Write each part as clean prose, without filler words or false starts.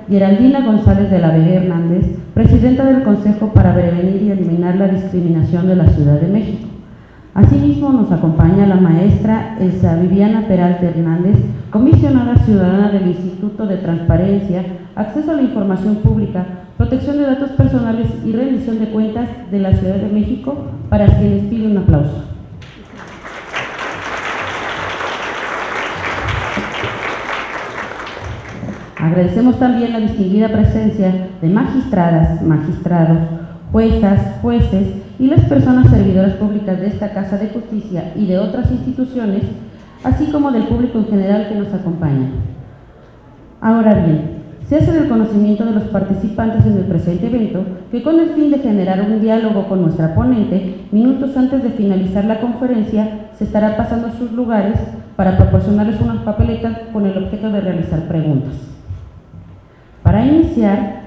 Geraldina González de la Vega Hernández, presidenta del Consejo para Prevenir y Eliminar la Discriminación de la Ciudad de México. Asimismo, nos acompaña la maestra Elsa Viviana Peralta Hernández, comisionada ciudadana del Instituto de Transparencia, Acceso a la Información Pública, Protección de Datos Personales y Rendición de Cuentas de la Ciudad de México, para quienes pido un aplauso. Agradecemos también la distinguida presencia de magistradas, magistrados, juezas, jueces y las personas servidoras públicas de esta Casa de Justicia y de otras instituciones, así como del público en general que nos acompaña. Ahora bien, se hace del conocimiento de los participantes en el presente evento que, con el fin de generar un diálogo con nuestra ponente, minutos antes de finalizar la conferencia se estará pasando a sus lugares para proporcionarles unas papeletas con el objeto de realizar preguntas. Para iniciar,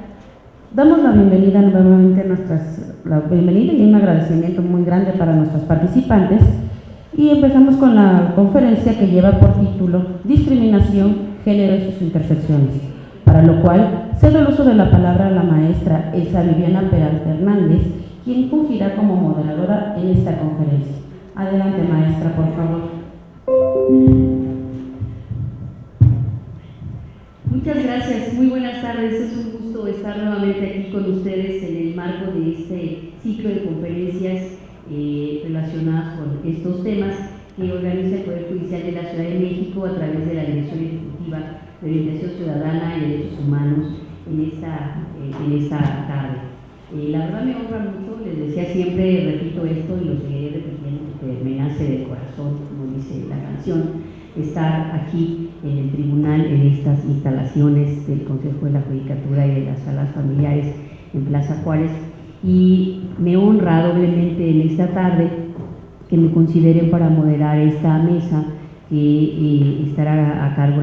damos la bienvenida nuevamente y un agradecimiento muy grande para nuestros participantes, y empezamos con la conferencia que lleva por título Discriminación, Género y sus intersecciones, para lo cual cedo el uso de la palabra a la maestra Elsa Viviana Peralta Hernández, quien fungirá como moderadora en esta conferencia. Adelante, maestra, por favor. Muchas gracias, muy buenas tardes. Es un gusto estar nuevamente aquí con ustedes en el marco de este ciclo de conferencias relacionadas con estos temas que organiza el Poder Judicial de la Ciudad de México a través de la Dirección Ejecutiva de Orientación Ciudadana y Derechos Humanos en esta tarde. La verdad me honra mucho, les decía siempre, repito esto y lo seguiré repitiendo porque me nace del corazón, como dice la canción, estar aquí en el tribunal, en estas instalaciones del Consejo de la Judicatura y de las salas familiares en Plaza Juárez, y me honra doblemente en esta tarde que me consideren para moderar esta mesa que estará a cargo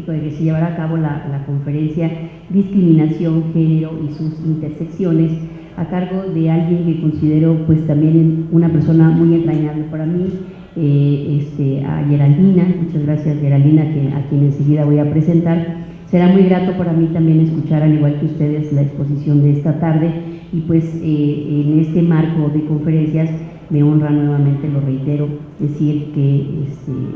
que se llevará a cabo la conferencia Discriminación, Género y sus intersecciones, a cargo de alguien que considero pues también una persona muy entrañable para mí, a Geraldina. Muchas gracias, Geraldina, a quien enseguida voy a presentar. Será muy grato para mí también escuchar, al igual que ustedes, la exposición de esta tarde, y pues en este marco de conferencias me honra nuevamente, lo reitero, decir que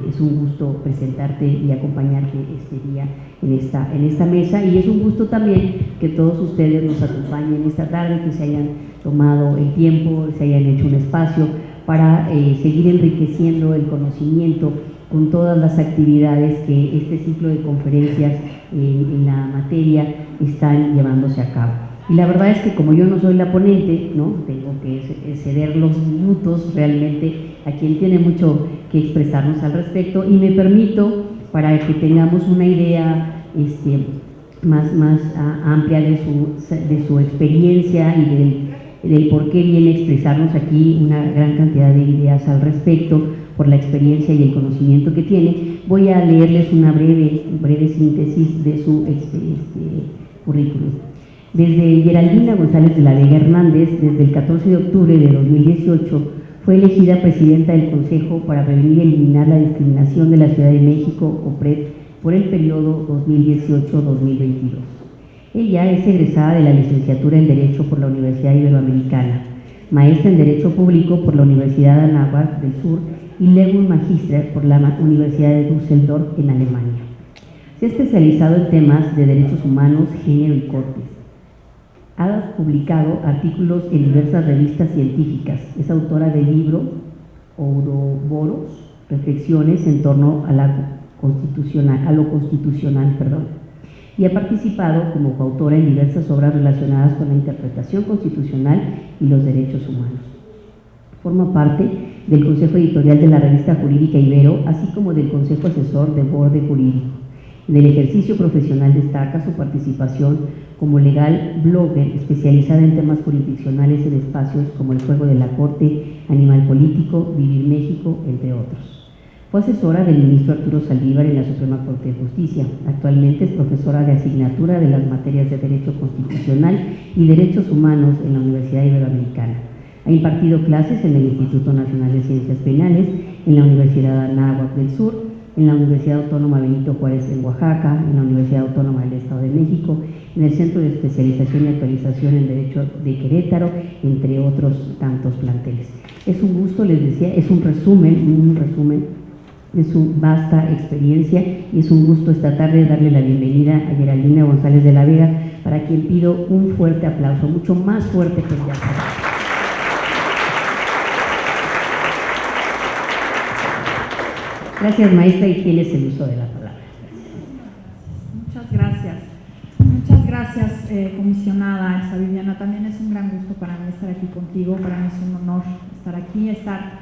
es un gusto presentarte y acompañarte este día en esta mesa, y es un gusto también que todos ustedes nos acompañen esta tarde, que se hayan tomado el tiempo, se hayan hecho un espacio para seguir enriqueciendo el conocimiento con todas las actividades que este ciclo de conferencias en la materia están llevándose a cabo. Y la verdad es que como yo no soy la ponente, ¿no?, tengo que ceder los minutos realmente a quien tiene mucho que expresarnos al respecto, y me permito, para que tengamos una idea más amplia de su experiencia y del por qué viene a expresarnos aquí una gran cantidad de ideas al respecto, por la experiencia y el conocimiento que tiene, voy a leerles una breve síntesis de su currículum. Desde Geraldina González de la Vega Hernández, desde el 14 de octubre de 2018, fue elegida presidenta del Consejo para Prevenir y Eliminar la Discriminación de la Ciudad de México, COPRED, por el periodo 2018-2022. Ella es egresada de la licenciatura en Derecho por la Universidad Iberoamericana, maestra en Derecho Público por la Universidad Anáhuac del Sur y Legum Magister por la Universidad de Düsseldorf en Alemania. Se ha especializado en temas de derechos humanos, género y cortes. Ha publicado artículos en diversas revistas científicas. Es autora del libro Ouroboros, Reflexiones en torno a lo constitucional, y ha participado como coautora en diversas obras relacionadas con la interpretación constitucional y los derechos humanos. Forma parte del Consejo Editorial de la Revista Jurídica Ibero, así como del Consejo Asesor de Borde Jurídico. En el ejercicio profesional destaca su participación como legal blogger especializada en temas jurisdiccionales en espacios como el Juego de la Corte, Animal Político, Vivir México, entre otros. Fue asesora del ministro Arturo Saldívar en la Suprema Corte de Justicia. Actualmente es profesora de asignatura de las materias de Derecho Constitucional y Derechos Humanos en la Universidad Iberoamericana. Ha impartido clases en el Instituto Nacional de Ciencias Penales, en la Universidad Anáhuac del Sur, en la Universidad Autónoma Benito Juárez en Oaxaca, en la Universidad Autónoma del Estado de México, en el Centro de Especialización y Actualización en Derecho de Querétaro, entre otros tantos planteles. Es un gusto, les decía, es un resumen de su vasta experiencia, y es un gusto esta tarde darle la bienvenida a Geraldina González de la Vega, para quien pido un fuerte aplauso, mucho más fuerte que el de acá. Gracias, maestra, y tienes el uso de la palabra. Muchas gracias. Muchas gracias, comisionada Elsa Viviana. También es un gran gusto para mí estar aquí contigo. Para mí es un honor estar aquí, estar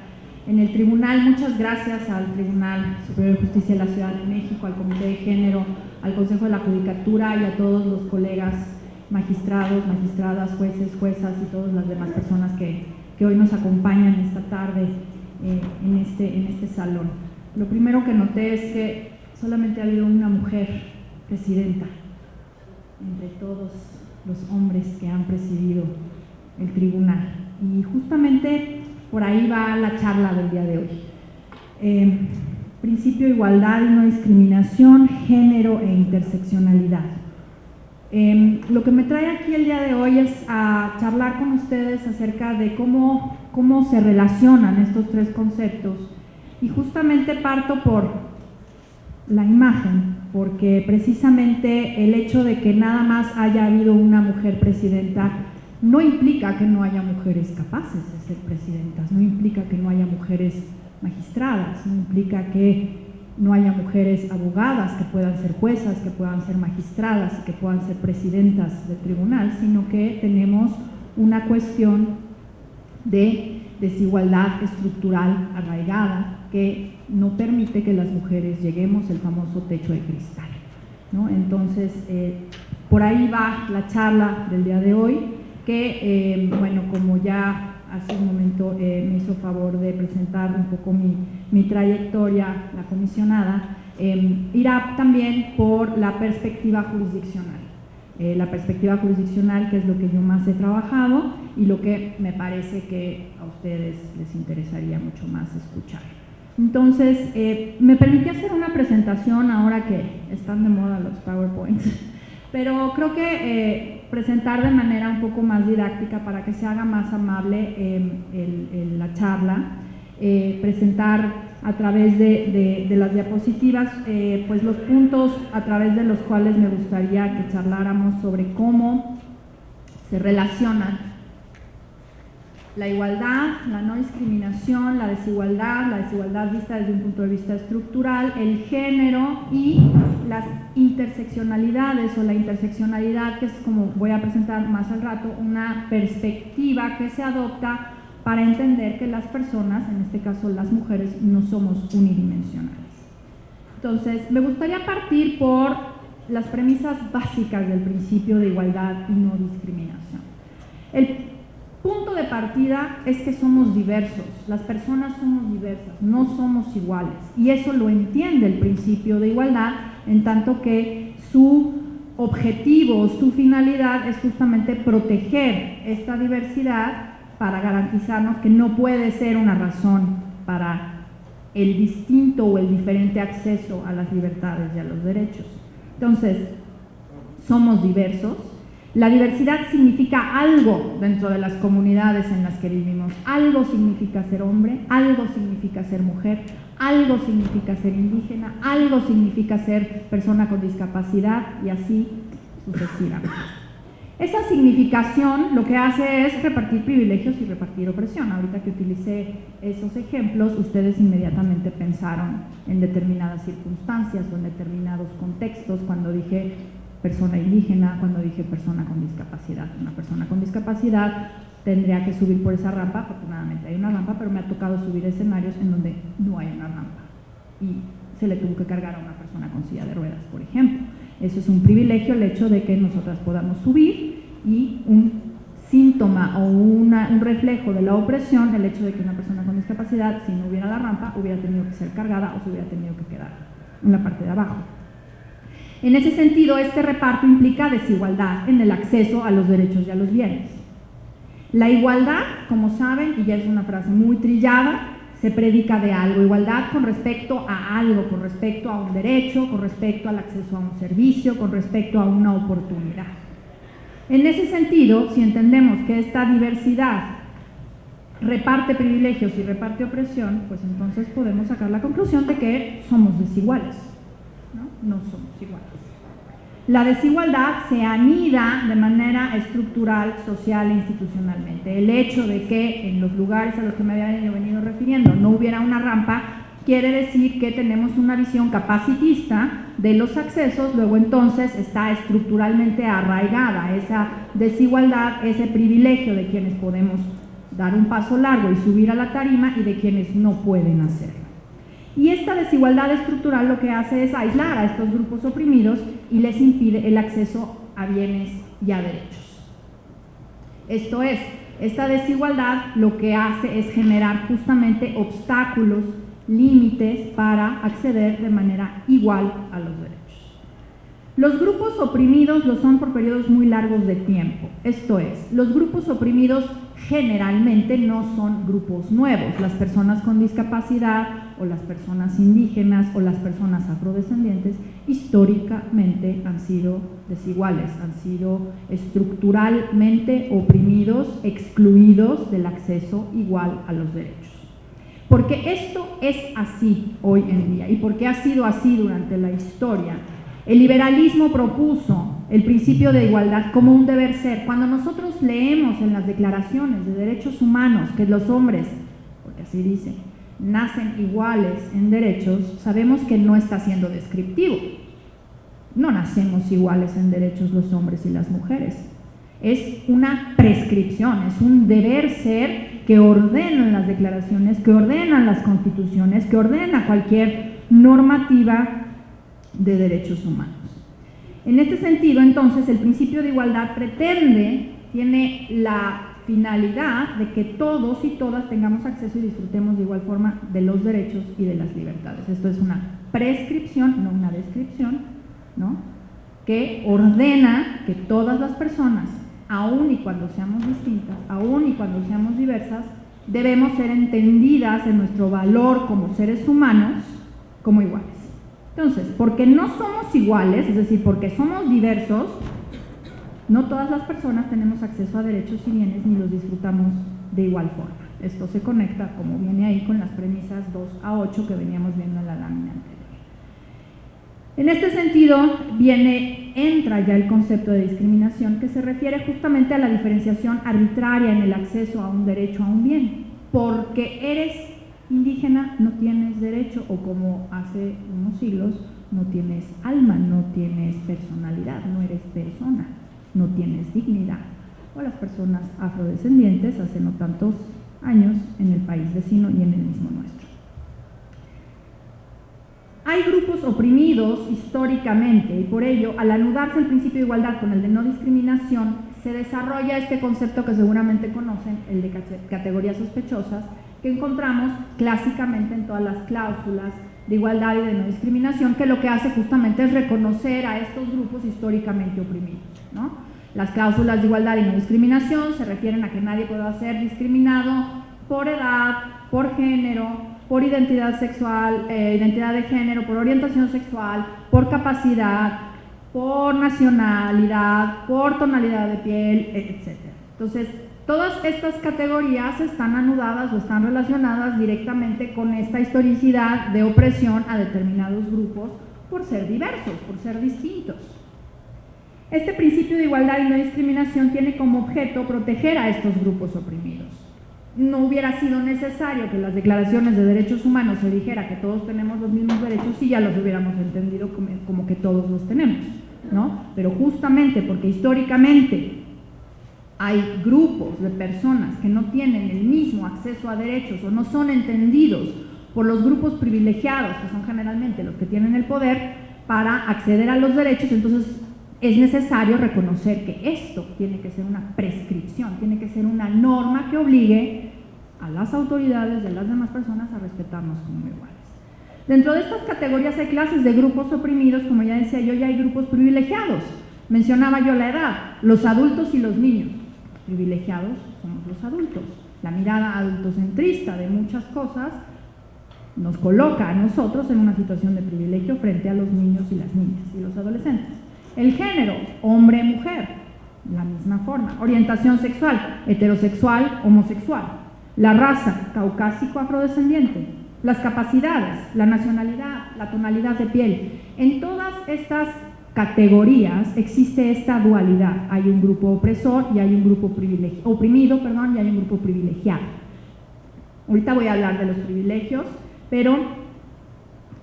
en el tribunal. Muchas gracias al Tribunal Superior de Justicia de la Ciudad de México, al Comité de Género, al Consejo de la Judicatura y a todos los colegas magistrados, magistradas, jueces, juezas y todas las demás personas que hoy nos acompañan esta tarde en este salón. Lo primero que noté es que solamente ha habido una mujer presidenta entre todos los hombres que han presidido el tribunal. Y justamente por ahí va la charla del día de hoy. Principio de igualdad y no discriminación, género e interseccionalidad. Lo que me trae aquí el día de hoy es a charlar con ustedes acerca de cómo se relacionan estos tres conceptos. Y justamente parto por la imagen, porque precisamente el hecho de que nada más haya habido una mujer presidenta no implica que no haya mujeres capaces de ser presidentas, no implica que no haya mujeres magistradas, no implica que no haya mujeres abogadas que puedan ser juezas, que puedan ser magistradas y que puedan ser presidentas del tribunal, sino que tenemos una cuestión de desigualdad estructural arraigada que no permite que las mujeres lleguemos al famoso techo de cristal, ¿no? Entonces, por ahí va la charla del día de hoy, que, bueno, como ya hace un momento me hizo favor de presentar un poco mi trayectoria, la comisionada, irá también por la perspectiva jurisdiccional. La perspectiva jurisdiccional, que es lo que yo más he trabajado y lo que me parece que a ustedes les interesaría mucho más escuchar. Entonces, me permití hacer una presentación ahora que están de moda los PowerPoints, pero creo que presentar de manera un poco más didáctica para que se haga más amable la charla, presentar a través de las diapositivas pues los puntos a través de los cuales me gustaría que charláramos sobre cómo se relacionan la igualdad, la no discriminación, la desigualdad vista desde un punto de vista estructural, el género y las interseccionalidades o la interseccionalidad, que es, como voy a presentar más al rato, una perspectiva que se adopta para entender que las personas, en este caso las mujeres, no somos unidimensionales. Entonces, me gustaría partir por las premisas básicas del principio de igualdad y no discriminación. El punto de partida es que somos diversos, las personas somos diversas, no somos iguales, y eso lo entiende el principio de igualdad, en tanto que su objetivo, su finalidad es justamente proteger esta diversidad para garantizarnos que no puede ser una razón para el distinto o el diferente acceso a las libertades y a los derechos. Entonces, somos diversos. La diversidad significa algo dentro de las comunidades en las que vivimos. Algo significa ser hombre, algo significa ser mujer, algo significa ser indígena, algo significa ser persona con discapacidad y así sucesivamente. Esa significación lo que hace es repartir privilegios y repartir opresión. Ahorita que utilicé esos ejemplos, ustedes inmediatamente pensaron en determinadas circunstancias o en determinados contextos cuando dije persona indígena, cuando dije persona con discapacidad. Una persona con discapacidad tendría que subir por esa rampa, afortunadamente hay una rampa, pero me ha tocado subir escenarios en donde no hay una rampa y se le tuvo que cargar a una persona con silla de ruedas, por ejemplo. Eso es un privilegio, el hecho de que nosotras podamos subir, y un síntoma o un reflejo de la opresión, el hecho de que una persona con discapacidad, si no hubiera la rampa, hubiera tenido que ser cargada o se hubiera tenido que quedar en la parte de abajo. En ese sentido, este reparto implica desigualdad en el acceso a los derechos y a los bienes. La igualdad, como saben, y ya es una frase muy trillada, se predica de algo, igualdad con respecto a algo, con respecto a un derecho, con respecto al acceso a un servicio, con respecto a una oportunidad. En ese sentido, si entendemos que esta diversidad reparte privilegios y reparte opresión, pues entonces podemos sacar la conclusión de que somos desiguales, no somos iguales. La desigualdad se anida de manera estructural, social e institucionalmente. El hecho de que en los lugares a los que me había venido refiriendo no hubiera una rampa quiere decir que tenemos una visión capacitista de los accesos, luego entonces está estructuralmente arraigada esa desigualdad, ese privilegio de quienes podemos dar un paso largo y subir a la tarima y de quienes no pueden hacerlo. Y esta desigualdad estructural lo que hace es aislar a estos grupos oprimidos y les impide el acceso a bienes y a derechos. Esto es, esta desigualdad lo que hace es generar justamente obstáculos, límites para acceder de manera igual a los derechos. Los grupos oprimidos lo son por periodos muy largos de tiempo. Esto es, los grupos oprimidos generalmente no son grupos nuevos. Las personas con discapacidad o las personas indígenas o las personas afrodescendientes históricamente han sido desiguales, han sido estructuralmente oprimidos, excluidos del acceso igual a los derechos. Porque esto es así hoy en día y porque ha sido así durante la historia. El liberalismo propuso el principio de igualdad como un deber ser. Cuando nosotros leemos en las declaraciones de derechos humanos que los hombres, porque así dice, nacen iguales en derechos, sabemos que no está siendo descriptivo. No nacemos iguales en derechos los hombres y las mujeres. Es una prescripción, es un deber ser que ordenan las declaraciones, que ordenan las constituciones, que ordena cualquier normativa de derechos humanos. En este sentido, entonces, el principio de igualdad tiene la finalidad de que todos y todas tengamos acceso y disfrutemos de igual forma de los derechos y de las libertades. Esto es una prescripción, no una descripción, ¿no?, que ordena que todas las personas, aun y cuando seamos distintas, aun y cuando seamos diversas, debemos ser entendidas en nuestro valor como seres humanos como iguales. Entonces, porque no somos iguales, es decir, porque somos diversos, no todas las personas tenemos acceso a derechos y bienes ni los disfrutamos de igual forma. Esto se conecta, como viene ahí, con las premisas 2 a 8 que veníamos viendo en la lámina anterior. En este sentido, entra ya el concepto de discriminación, que se refiere justamente a la diferenciación arbitraria en el acceso a un derecho a un bien. Porque eres indígena no tienes derecho, o como hace unos siglos, no tienes alma, no tienes personalidad, no eres persona, no tienes dignidad. O las personas afrodescendientes hace no tantos años en el país vecino y en el mismo nuestro. Hay grupos oprimidos históricamente y por ello, al anudarse el principio de igualdad con el de no discriminación, se desarrolla este concepto que seguramente conocen, el de categorías sospechosas, que encontramos clásicamente en todas las cláusulas de igualdad y de no discriminación, que lo que hace justamente es reconocer a estos grupos históricamente oprimidos, ¿no? Las cláusulas de igualdad y no discriminación se refieren a que nadie pueda ser discriminado por edad, por género, por identidad sexual, identidad de género, por orientación sexual, por capacidad, por nacionalidad, por tonalidad de piel, etc. Entonces, todas estas categorías están anudadas o están relacionadas directamente con esta historicidad de opresión a determinados grupos por ser diversos, por ser distintos. Este principio de igualdad y no discriminación tiene como objeto proteger a estos grupos oprimidos. No hubiera sido necesario que las declaraciones de derechos humanos se dijera que todos tenemos los mismos derechos si ya los hubiéramos entendido como que todos los tenemos, ¿no? Pero justamente porque históricamente hay grupos de personas que no tienen el mismo acceso a derechos o no son entendidos por los grupos privilegiados, que son generalmente los que tienen el poder para acceder a los derechos, entonces es necesario reconocer que esto tiene que ser una prescripción, tiene que ser una norma que obligue a las autoridades de las demás personas a respetarnos como iguales. Dentro de estas categorías hay clases de grupos oprimidos, como ya decía yo, y hay grupos privilegiados. Mencionaba yo la edad, los adultos y los niños. Privilegiados somos los adultos. La mirada adultocentrista de muchas cosas nos coloca a nosotros en una situación de privilegio frente a los niños y las niñas y los adolescentes. El género, hombre-mujer, la misma forma. Orientación sexual, heterosexual, homosexual. La raza, caucásico, afrodescendiente. Las capacidades, la nacionalidad, la tonalidad de piel. En todas estas categorías existe esta dualidad. Hay un grupo opresor y hay un grupo oprimido, y hay un grupo privilegiado. Ahorita voy a hablar de los privilegios, pero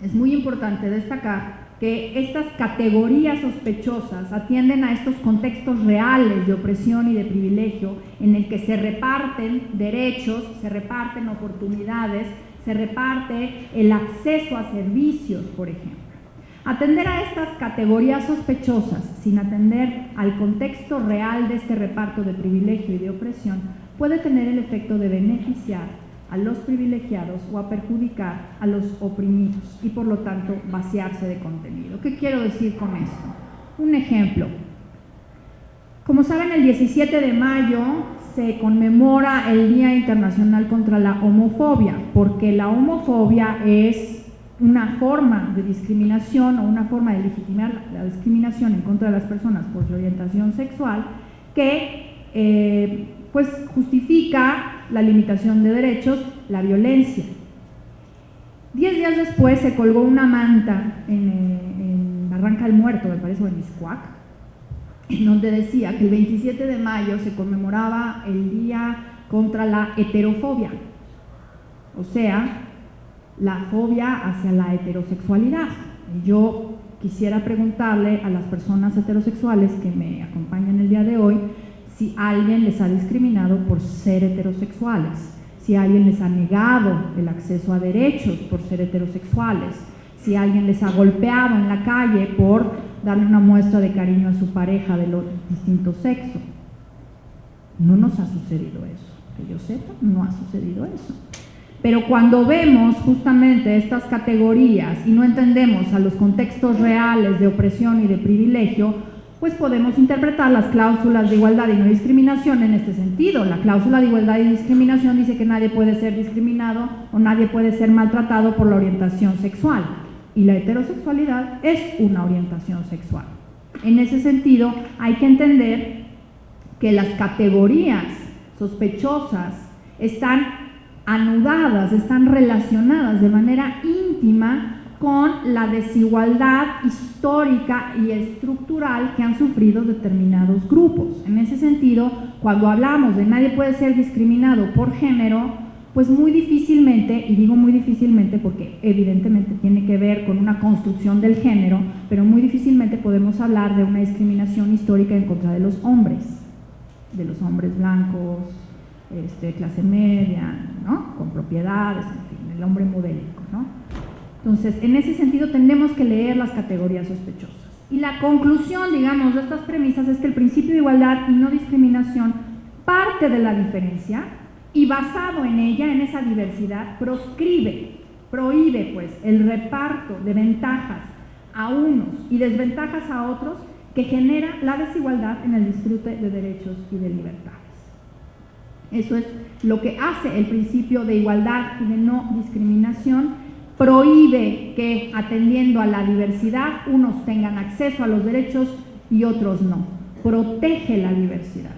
es muy importante destacar que estas categorías sospechosas atienden a estos contextos reales de opresión y de privilegio en el que se reparten derechos, se reparten oportunidades, se reparte el acceso a servicios, por ejemplo. Atender a estas categorías sospechosas sin atender al contexto real de este reparto de privilegio y de opresión puede tener el efecto de beneficiar a los privilegiados o a perjudicar a los oprimidos y por lo tanto vaciarse de contenido. ¿Qué quiero decir con esto? Un ejemplo. Como saben, el 17 de mayo se conmemora el Día Internacional contra la Homofobia, porque la homofobia es una forma de discriminación o una forma de legitimar la discriminación en contra de las personas por su orientación sexual que pues justifica la limitación de derechos, la violencia. 10 días después se colgó una manta en Barranca del Muerto, me parece, o en Miscuac, en donde decía que el 27 de mayo se conmemoraba el Día contra la Heterofobia, o sea, la fobia hacia la heterosexualidad. Y yo quisiera preguntarle a las personas heterosexuales que me acompañan el día de hoy si alguien les ha discriminado por ser heterosexuales, si alguien les ha negado el acceso a derechos por ser heterosexuales, si alguien les ha golpeado en la calle por darle una muestra de cariño a su pareja de distinto sexo. No nos ha sucedido eso, que yo sepa, no ha sucedido eso. Pero cuando vemos justamente estas categorías y no entendemos a los contextos reales de opresión y de privilegio, pues podemos interpretar las cláusulas de igualdad y no discriminación en este sentido. La cláusula de igualdad y discriminación dice que nadie puede ser discriminado o nadie puede ser maltratado por la orientación sexual, y la heterosexualidad es una orientación sexual. En ese sentido, hay que entender que las categorías sospechosas están anudadas, están relacionadas de manera íntima con la desigualdad histórica y estructural que han sufrido determinados grupos. En ese sentido, cuando hablamos de nadie puede ser discriminado por género, pues muy difícilmente, y digo muy difícilmente porque evidentemente tiene que ver con una construcción del género, pero muy difícilmente podemos hablar de una discriminación histórica en contra de los hombres blancos, clase media, ¿no?, con propiedades, en fin, el hombre modélico, ¿no? Entonces, en ese sentido tenemos que leer las categorías sospechosas. Y la conclusión, digamos, de estas premisas es que el principio de igualdad y no discriminación parte de la diferencia y basado en ella, en esa diversidad, prohíbe pues el reparto de ventajas a unos y desventajas a otros que genera la desigualdad en el disfrute de derechos y de libertades. Eso es lo que hace el principio de igualdad y de no discriminación. Prohíbe que, atendiendo a la diversidad, unos tengan acceso a los derechos y otros no. Protege la diversidad.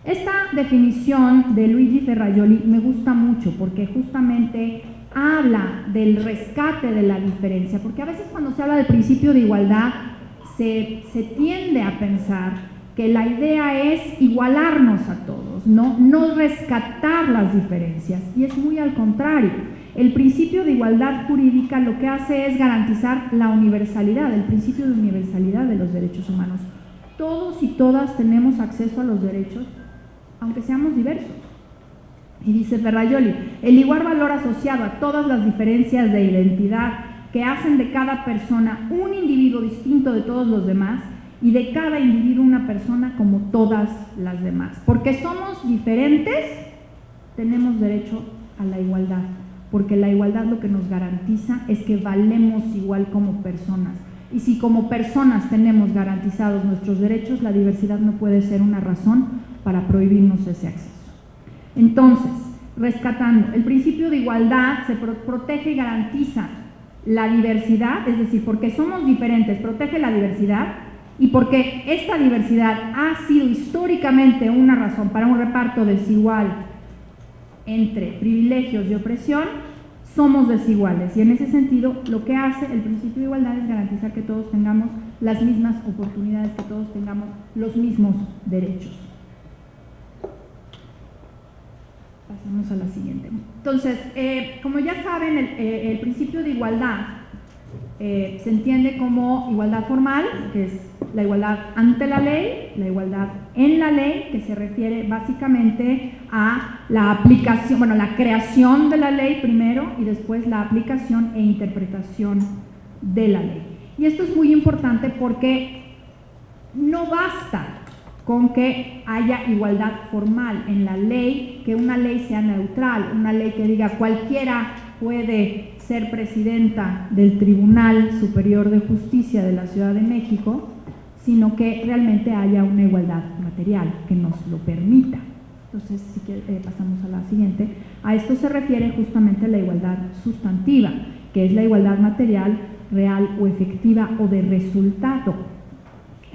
Esta definición de Luigi Ferrajoli me gusta mucho porque justamente habla del rescate de la diferencia, porque a veces cuando se habla del principio de igualdad se tiende a pensar que la idea es igualarnos a todos, no rescatar las diferencias, y es muy al contrario. El principio de igualdad jurídica lo que hace es garantizar la universalidad, el principio de universalidad de los derechos humanos. Todos y todas tenemos acceso a los derechos, aunque seamos diversos. Y dice Ferrajoli, el igual valor asociado a todas las diferencias de identidad que hacen de cada persona un individuo distinto de todos los demás y de cada individuo una persona como todas las demás. Porque somos diferentes, tenemos derecho a la igualdad. Porque la igualdad lo que nos garantiza es que valemos igual como personas. Y si como personas tenemos garantizados nuestros derechos, la diversidad no puede ser una razón para prohibirnos ese acceso. Entonces, rescatando. El principio de igualdad se protege y garantiza la diversidad, es decir, porque somos diferentes, protege la diversidad, y porque esta diversidad ha sido históricamente una razón para un reparto desigual entre privilegios y opresión, somos desiguales. Y en ese sentido, lo que hace el principio de igualdad es garantizar que todos tengamos las mismas oportunidades, que todos tengamos los mismos derechos. Pasamos a la siguiente. Entonces, como ya saben, el principio de igualdad se entiende como igualdad formal, que es la igualdad ante la ley, la igualdad en la ley, que se refiere básicamente a la aplicación, bueno, la creación de la ley primero y después la aplicación e interpretación de la ley. Y esto es muy importante porque no basta con que haya igualdad formal en la ley, que una ley sea neutral, una ley que diga cualquiera puede ser presidenta del Tribunal Superior de Justicia de la Ciudad de México, sino que realmente haya una igualdad material que nos lo permita. Entonces, si pasamos a la siguiente. A esto se refiere justamente la igualdad sustantiva, que es la igualdad material, real o efectiva o de resultado.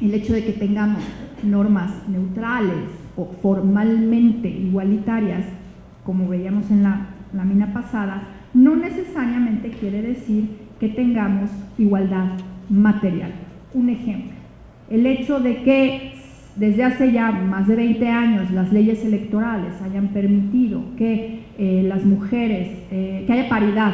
El hecho de que tengamos normas neutrales o formalmente igualitarias, como veíamos en la lámina pasada, no necesariamente quiere decir que tengamos igualdad material. Un ejemplo, el hecho de que desde hace ya más de 20 años las leyes electorales hayan permitido que las mujeres, que haya paridad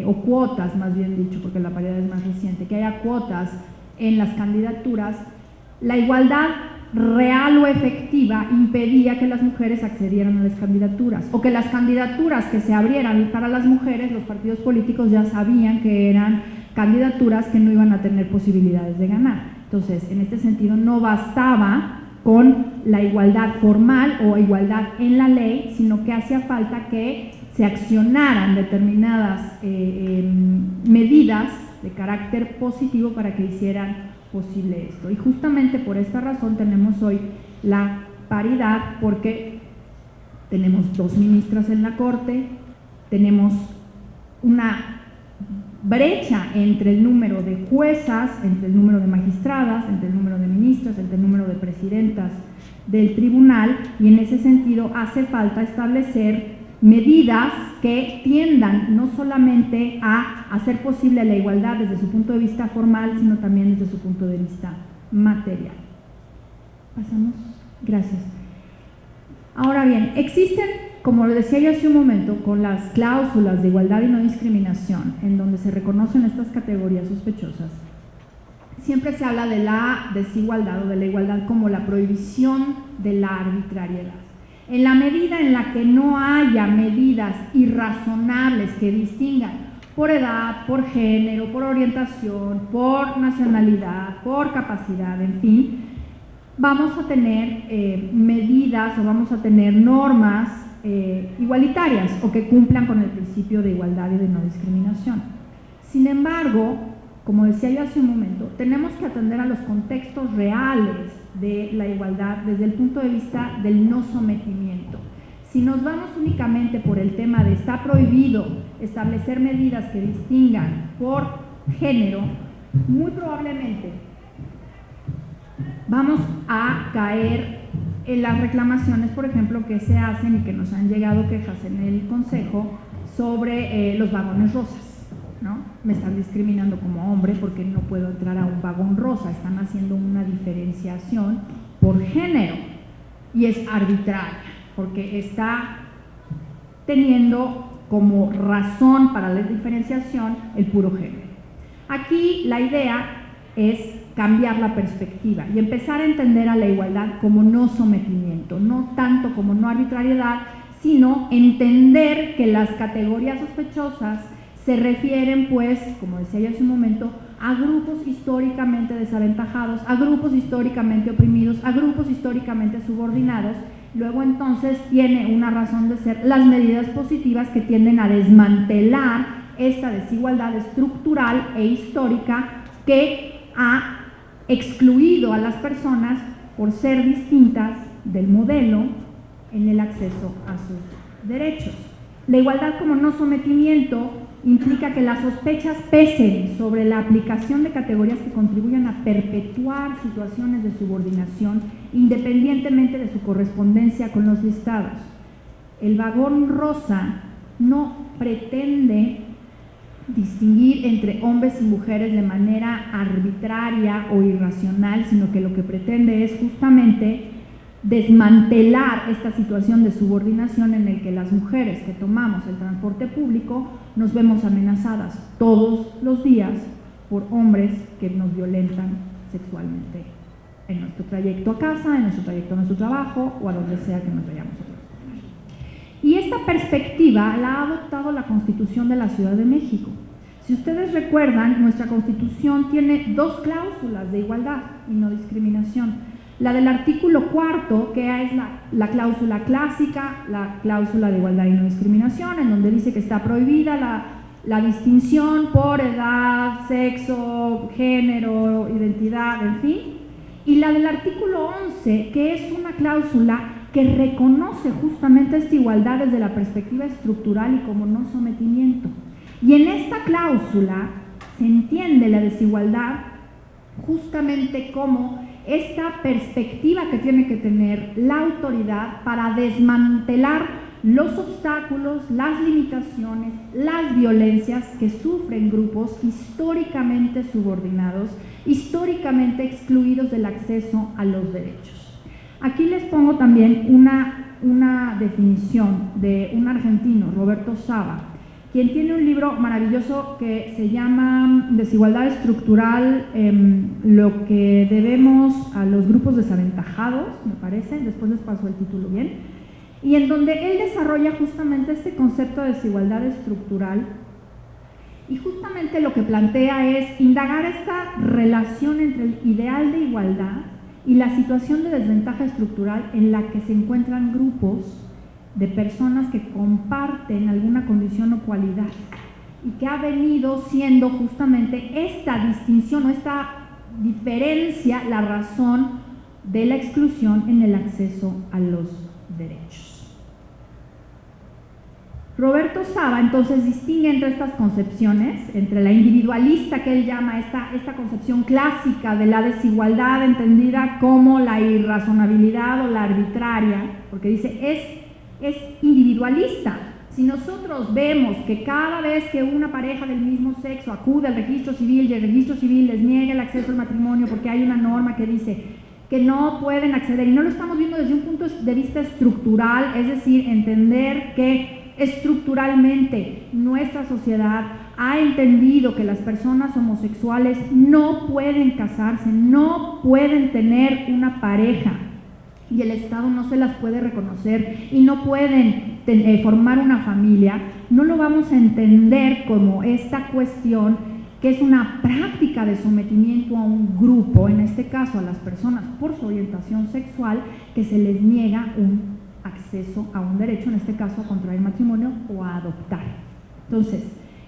o cuotas, más bien dicho, porque la paridad es más reciente, que haya cuotas en las candidaturas, la igualdad real o efectiva impedía que las mujeres accedieran a las candidaturas, o que las candidaturas que se abrieran para las mujeres, los partidos políticos ya sabían que eran candidaturas que no iban a tener posibilidades de ganar. Entonces, en este sentido, no bastaba con la igualdad formal o igualdad en la ley, sino que hacía falta que se accionaran determinadas medidas de carácter positivo para que hicieran posible esto. Y justamente por esta razón tenemos hoy la paridad, porque tenemos 2 ministras en la Corte, tenemos una brecha entre el número de juezas, entre el número de magistradas, entre el número de ministras, entre el número de presidentas del tribunal, y en ese sentido hace falta establecer medidas que tiendan no solamente a hacer posible la igualdad desde su punto de vista formal, sino también desde su punto de vista material. Pasamos. Gracias. Ahora bien, existen, como lo decía yo hace un momento, con las cláusulas de igualdad y no discriminación, en donde se reconocen estas categorías sospechosas, siempre se habla de la desigualdad o de la igualdad como la prohibición de la arbitrariedad. En la medida en la que no haya medidas irrazonables que distingan por edad, por género, por orientación, por nacionalidad, por capacidad, en fin, vamos a tener medidas o vamos a tener normas igualitarias o que cumplan con el principio de igualdad y de no discriminación. Sin embargo, como decía yo hace un momento, tenemos que atender a los contextos reales de la igualdad desde el punto de vista del no sometimiento. Si nos vamos únicamente por el tema de está prohibido establecer medidas que distingan por género, muy probablemente vamos a caer en las reclamaciones, por ejemplo, que se hacen y que nos han llegado quejas en el Consejo sobre los vagones rosas, ¿no? Me están discriminando como hombre porque no puedo entrar a un vagón rosa, están haciendo una diferenciación por género y es arbitraria porque está teniendo como razón para la diferenciación el puro género. Aquí la idea es cambiar la perspectiva y empezar a entender a la igualdad como no sometimiento, no tanto como no arbitrariedad, sino entender que las categorías sospechosas se refieren, pues, como decía yo hace un momento, a grupos históricamente desaventajados, a grupos históricamente oprimidos, a grupos históricamente subordinados. Luego entonces tiene una razón de ser las medidas positivas que tienden a desmantelar esta desigualdad estructural e histórica que ha excluido a las personas por ser distintas del modelo en el acceso a sus derechos. La igualdad como no sometimiento implica que las sospechas pesen sobre la aplicación de categorías que contribuyan a perpetuar situaciones de subordinación independientemente de su correspondencia con los listados. El vagón rosa no pretende distinguir entre hombres y mujeres de manera arbitraria o irracional, sino que lo que pretende es justamente desmantelar esta situación de subordinación en el que las mujeres que tomamos el transporte público nos vemos amenazadas todos los días por hombres que nos violentan sexualmente en nuestro trayecto a casa, en nuestro trayecto a nuestro trabajo o a donde sea que nos vayamos a transportar. Y esta perspectiva la ha adoptado la Constitución de la Ciudad de México. Si ustedes recuerdan, nuestra Constitución tiene dos cláusulas de igualdad y no discriminación. La del artículo 4, que es la cláusula clásica, la cláusula de igualdad y no discriminación, en donde dice que está prohibida la distinción por edad, sexo, género, identidad, en fin. Y la del artículo 11, que es una cláusula que reconoce justamente esta igualdad desde la perspectiva estructural y como no sometimiento. Y en esta cláusula se entiende la desigualdad justamente como esta perspectiva que tiene que tener la autoridad para desmantelar los obstáculos, las limitaciones, las violencias que sufren grupos históricamente subordinados, históricamente excluidos del acceso a los derechos. Aquí les pongo también una definición de un argentino, Roberto Saba, quien tiene un libro maravilloso que se llama Desigualdad estructural, lo que debemos a los grupos desaventajados, me parece, después les paso el título bien, y en donde él desarrolla justamente este concepto de desigualdad estructural y justamente lo que plantea es indagar esta relación entre el ideal de igualdad y la situación de desventaja estructural en la que se encuentran grupos de personas que comparten alguna condición o cualidad y que ha venido siendo justamente esta distinción o esta diferencia la razón de la exclusión en el acceso a los derechos. Roberto Saba entonces distingue entre estas concepciones, entre la individualista que él llama esta concepción clásica de la desigualdad entendida como la irrazonabilidad o la arbitraria, porque dice es individualista. Si nosotros vemos que cada vez que una pareja del mismo sexo acude al registro civil y el registro civil les niega el acceso al matrimonio porque hay una norma que dice que no pueden acceder, y no lo estamos viendo desde un punto de vista estructural, es decir, entender que estructuralmente nuestra sociedad ha entendido que las personas homosexuales no pueden casarse, no pueden tener una pareja, y el Estado no se las puede reconocer y no pueden formar una familia, no lo vamos a entender como esta cuestión que es una práctica de sometimiento a un grupo, en este caso a las personas por su orientación sexual, que se les niega un acceso a un derecho, en este caso a contraer matrimonio o a adoptar. Entonces,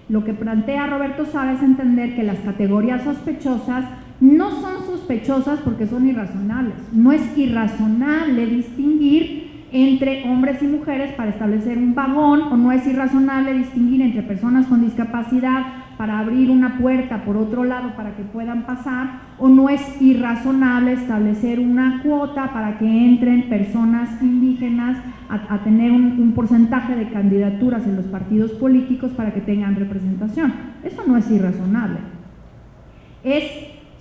lo que plantea Roberto Saba es entender que las categorías sospechosas no son sospechosas porque son irrazonables. No es irrazonable distinguir entre hombres y mujeres para establecer un vagón, o no es irrazonable distinguir entre personas con discapacidad para abrir una puerta por otro lado para que puedan pasar, o no es irrazonable establecer una cuota para que entren personas indígenas a tener un porcentaje de candidaturas en los partidos políticos para que tengan representación. Eso no es irrazonable. Es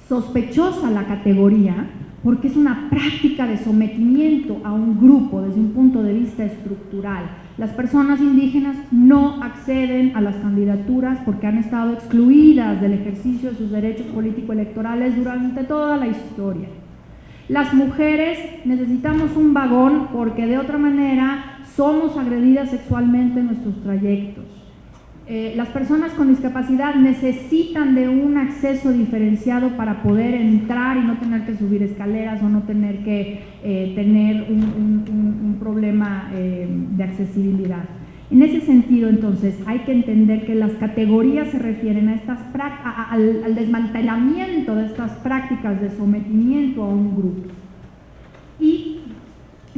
sospechosa la categoría porque es una práctica de sometimiento a un grupo desde un punto de vista estructural. Las personas indígenas no acceden a las candidaturas porque han estado excluidas del ejercicio de sus derechos político-electorales durante toda la historia. Las mujeres necesitamos un vagón porque de otra manera somos agredidas sexualmente en nuestros trayectos. Las personas con discapacidad necesitan de un acceso diferenciado para poder entrar y no tener que subir escaleras o no tener que tener un problema de accesibilidad. En ese sentido, entonces, hay que entender que las categorías se refieren a estas al desmantelamiento de estas prácticas de sometimiento a un grupo. Y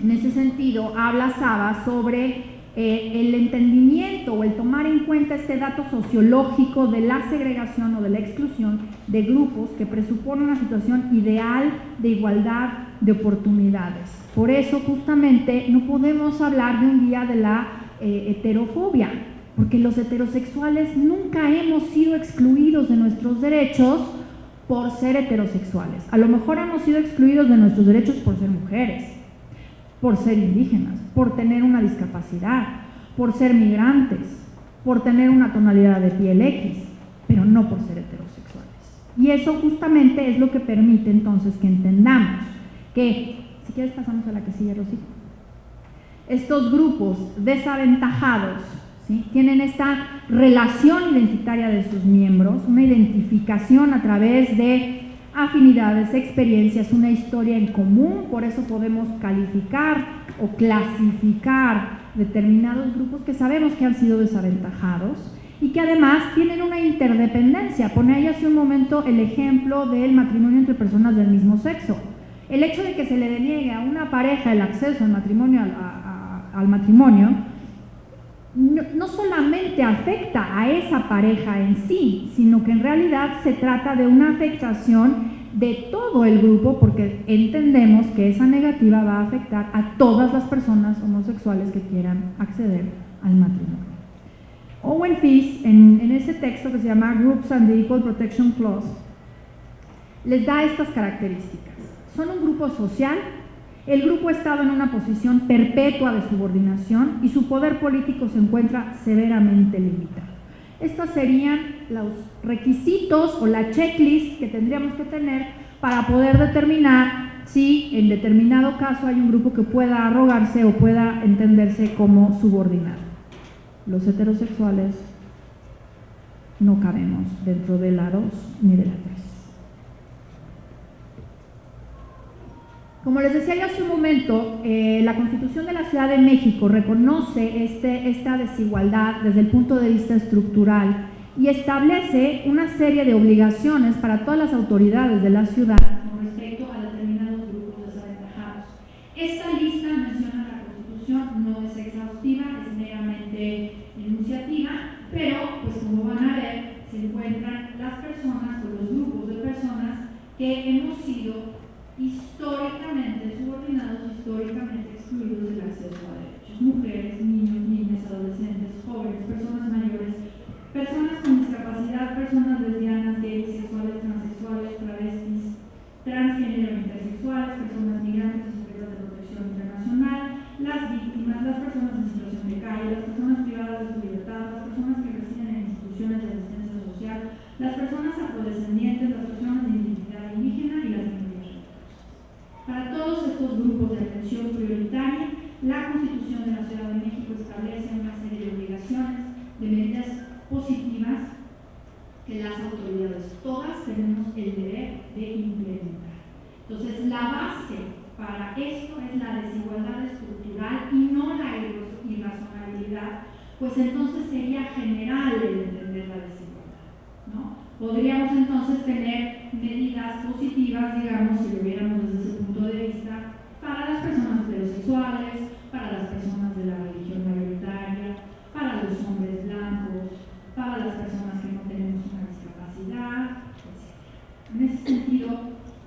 En ese sentido, habla Saba sobre el entendimiento o el tomar en cuenta este dato sociológico de la segregación o de la exclusión de grupos que presupone una situación ideal de igualdad de oportunidades. Por eso, justamente, no podemos hablar de un día de la heterofobia, porque los heterosexuales nunca hemos sido excluidos de nuestros derechos por ser heterosexuales. A lo mejor hemos sido excluidos de nuestros derechos por ser mujeres, por ser indígenas, por tener una discapacidad, por ser migrantes, por tener una tonalidad de piel X, pero no por ser heterosexuales. Y eso justamente es lo que permite entonces que entendamos que, si quieres pasamos a la que sigue, Rosy, estos grupos desaventajados, ¿sí?, tienen esta relación identitaria de sus miembros, una identificación a través de afinidades, experiencias, una historia en común. Por eso podemos calificar o clasificar determinados grupos que sabemos que han sido desaventajados y que además tienen una interdependencia. Pone ahí hace un momento el ejemplo del matrimonio entre personas del mismo sexo. El hecho de que se le deniegue a una pareja el acceso al matrimonio, no solamente afecta a esa pareja en sí, sino que en realidad se trata de una afectación de todo el grupo, porque entendemos que esa negativa va a afectar a todas las personas homosexuales que quieran acceder al matrimonio. Owen Fish, en ese texto que se llama Groups and the Equal Protection Clause, les da estas características. Son un grupo social. El grupo ha estado en una posición perpetua de subordinación y su poder político se encuentra severamente limitado. Estos serían los requisitos o la checklist que tendríamos que tener para poder determinar si en determinado caso hay un grupo que pueda arrogarse o pueda entenderse como subordinado. Los heterosexuales no cabemos dentro de la 2 ni de la 3. Como les decía yo hace un momento, la Constitución de la Ciudad de México reconoce esta desigualdad desde el punto de vista estructural y establece una serie de obligaciones para todas las autoridades de la ciudad con respecto a determinados grupos desaventajados. Esta lista, menciona la Constitución, no es exhaustiva, es meramente enunciativa, pero pues como van a ver, se encuentran las personas o los grupos de personas que hemos sido históricamente subordinados, históricamente excluidos del acceso a derechos. Mujeres, niños, niñas, adolescentes, jóvenes, personas mayores, personas con discapacidad, personas lesbianas, gays, sexuales, transexuales, travestis, transgénero, intersexuales, personas migrantes sujetas de protección internacional, las víctimas, las personas en situación de calle, las personas privadas de su libertad, las personas que residen en instituciones de asistencia social, las personas afrodescendientes, las personas de identidad indígena y las minorías. Para todos estos grupos de atención prioritaria, la Constitución de la Ciudad de México establece una serie de obligaciones, de medidas positivas que las autoridades todas tenemos el deber de implementar. Entonces, la base para esto es la desigualdad estructural y no la irrazonabilidad, pues entonces sería general el entender la desigualdad, ¿no? Podríamos entonces tener medidas positivas, digamos, si lo viéramos desde ese punto de vista, para las personas heterosexuales, para las personas de la religión mayoritaria, para los hombres blancos, para las personas que no tenemos una discapacidad, etc. En ese sentido,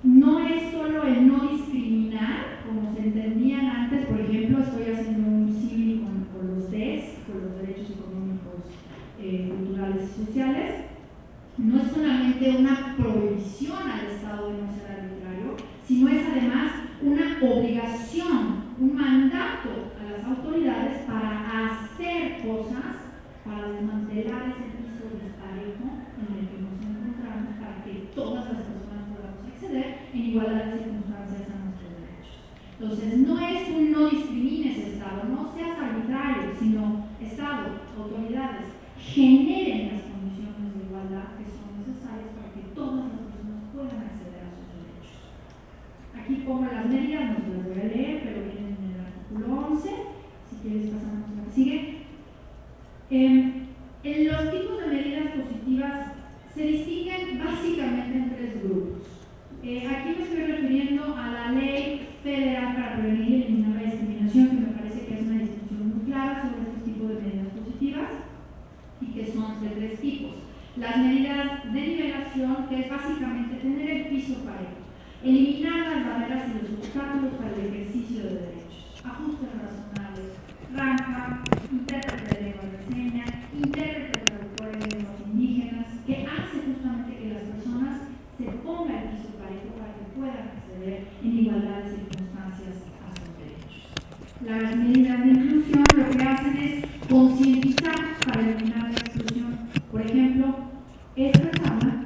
no es solo el no discriminar, como se entendían antes. Por ejemplo, estoy haciendo un símil con los DES, con los derechos económicos, culturales y sociales. No es solamente una prohibición al Estado de no ser arbitrario, sino es además una obligación, un mandato a las autoridades para hacer cosas, para desmantelar ese piso disparejo en el que nos encontramos, para que todas las personas podamos acceder en igualdad de circunstancias a nuestros derechos. Entonces, no es un no discrimines Estado, no seas arbitrario, sino Estado, autoridades, generen las condiciones de igualdad que son necesarias para que todas las personas puedan acceder a sus derechos. Aquí pongo las medidas, no se las voy a leer, pero vienen en el artículo 11. Si quieres pasamos a la que sigue. En los tipos de medidas positivas se distinguen básicamente en 3 grupos. Aquí me estoy refiriendo a la Ley Federal para prevenir y eliminar la discriminación tenemos de tres tipos. Las medidas de nivelación, que es básicamente tener el piso parejo, eliminar las barreras y los obstáculos para el ejercicio de derechos, ajustes razonables, RANJA, intérprete de lengua de señas, intérprete traductor de lenguas indígenas, que hace justamente que las personas se pongan el piso parejo para que puedan acceder en igualdad de circunstancias a sus derechos. Las medidas de inclusión lo que hacen es concientizar para eliminar la exclusión. Por ejemplo, esta tabla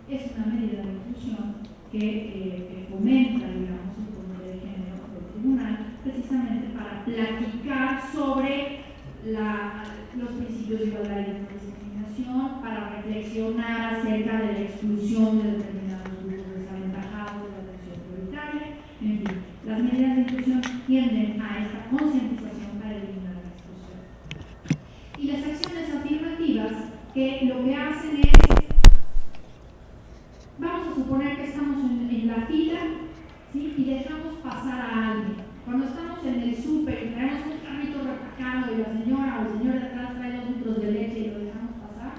es una medida de inclusión que fomenta, digamos, el comité de género del tribunal, precisamente para platicar sobre los principios de igualdad y no discriminación, para reflexionar acerca de la exclusión de determinados grupos desaventajados de la atención prioritaria. En fin, las medidas de inclusión tienden a esta concientización para eliminar la exclusión. Y las acciones afirmativas, que lo que hacen es, vamos a suponer que estamos en la fila, ¿sí? Y dejamos pasar a alguien. Cuando estamos en el súper y traemos un carrito retacado y la señora o el señor de atrás trae 2 litros de leche y lo dejamos pasar,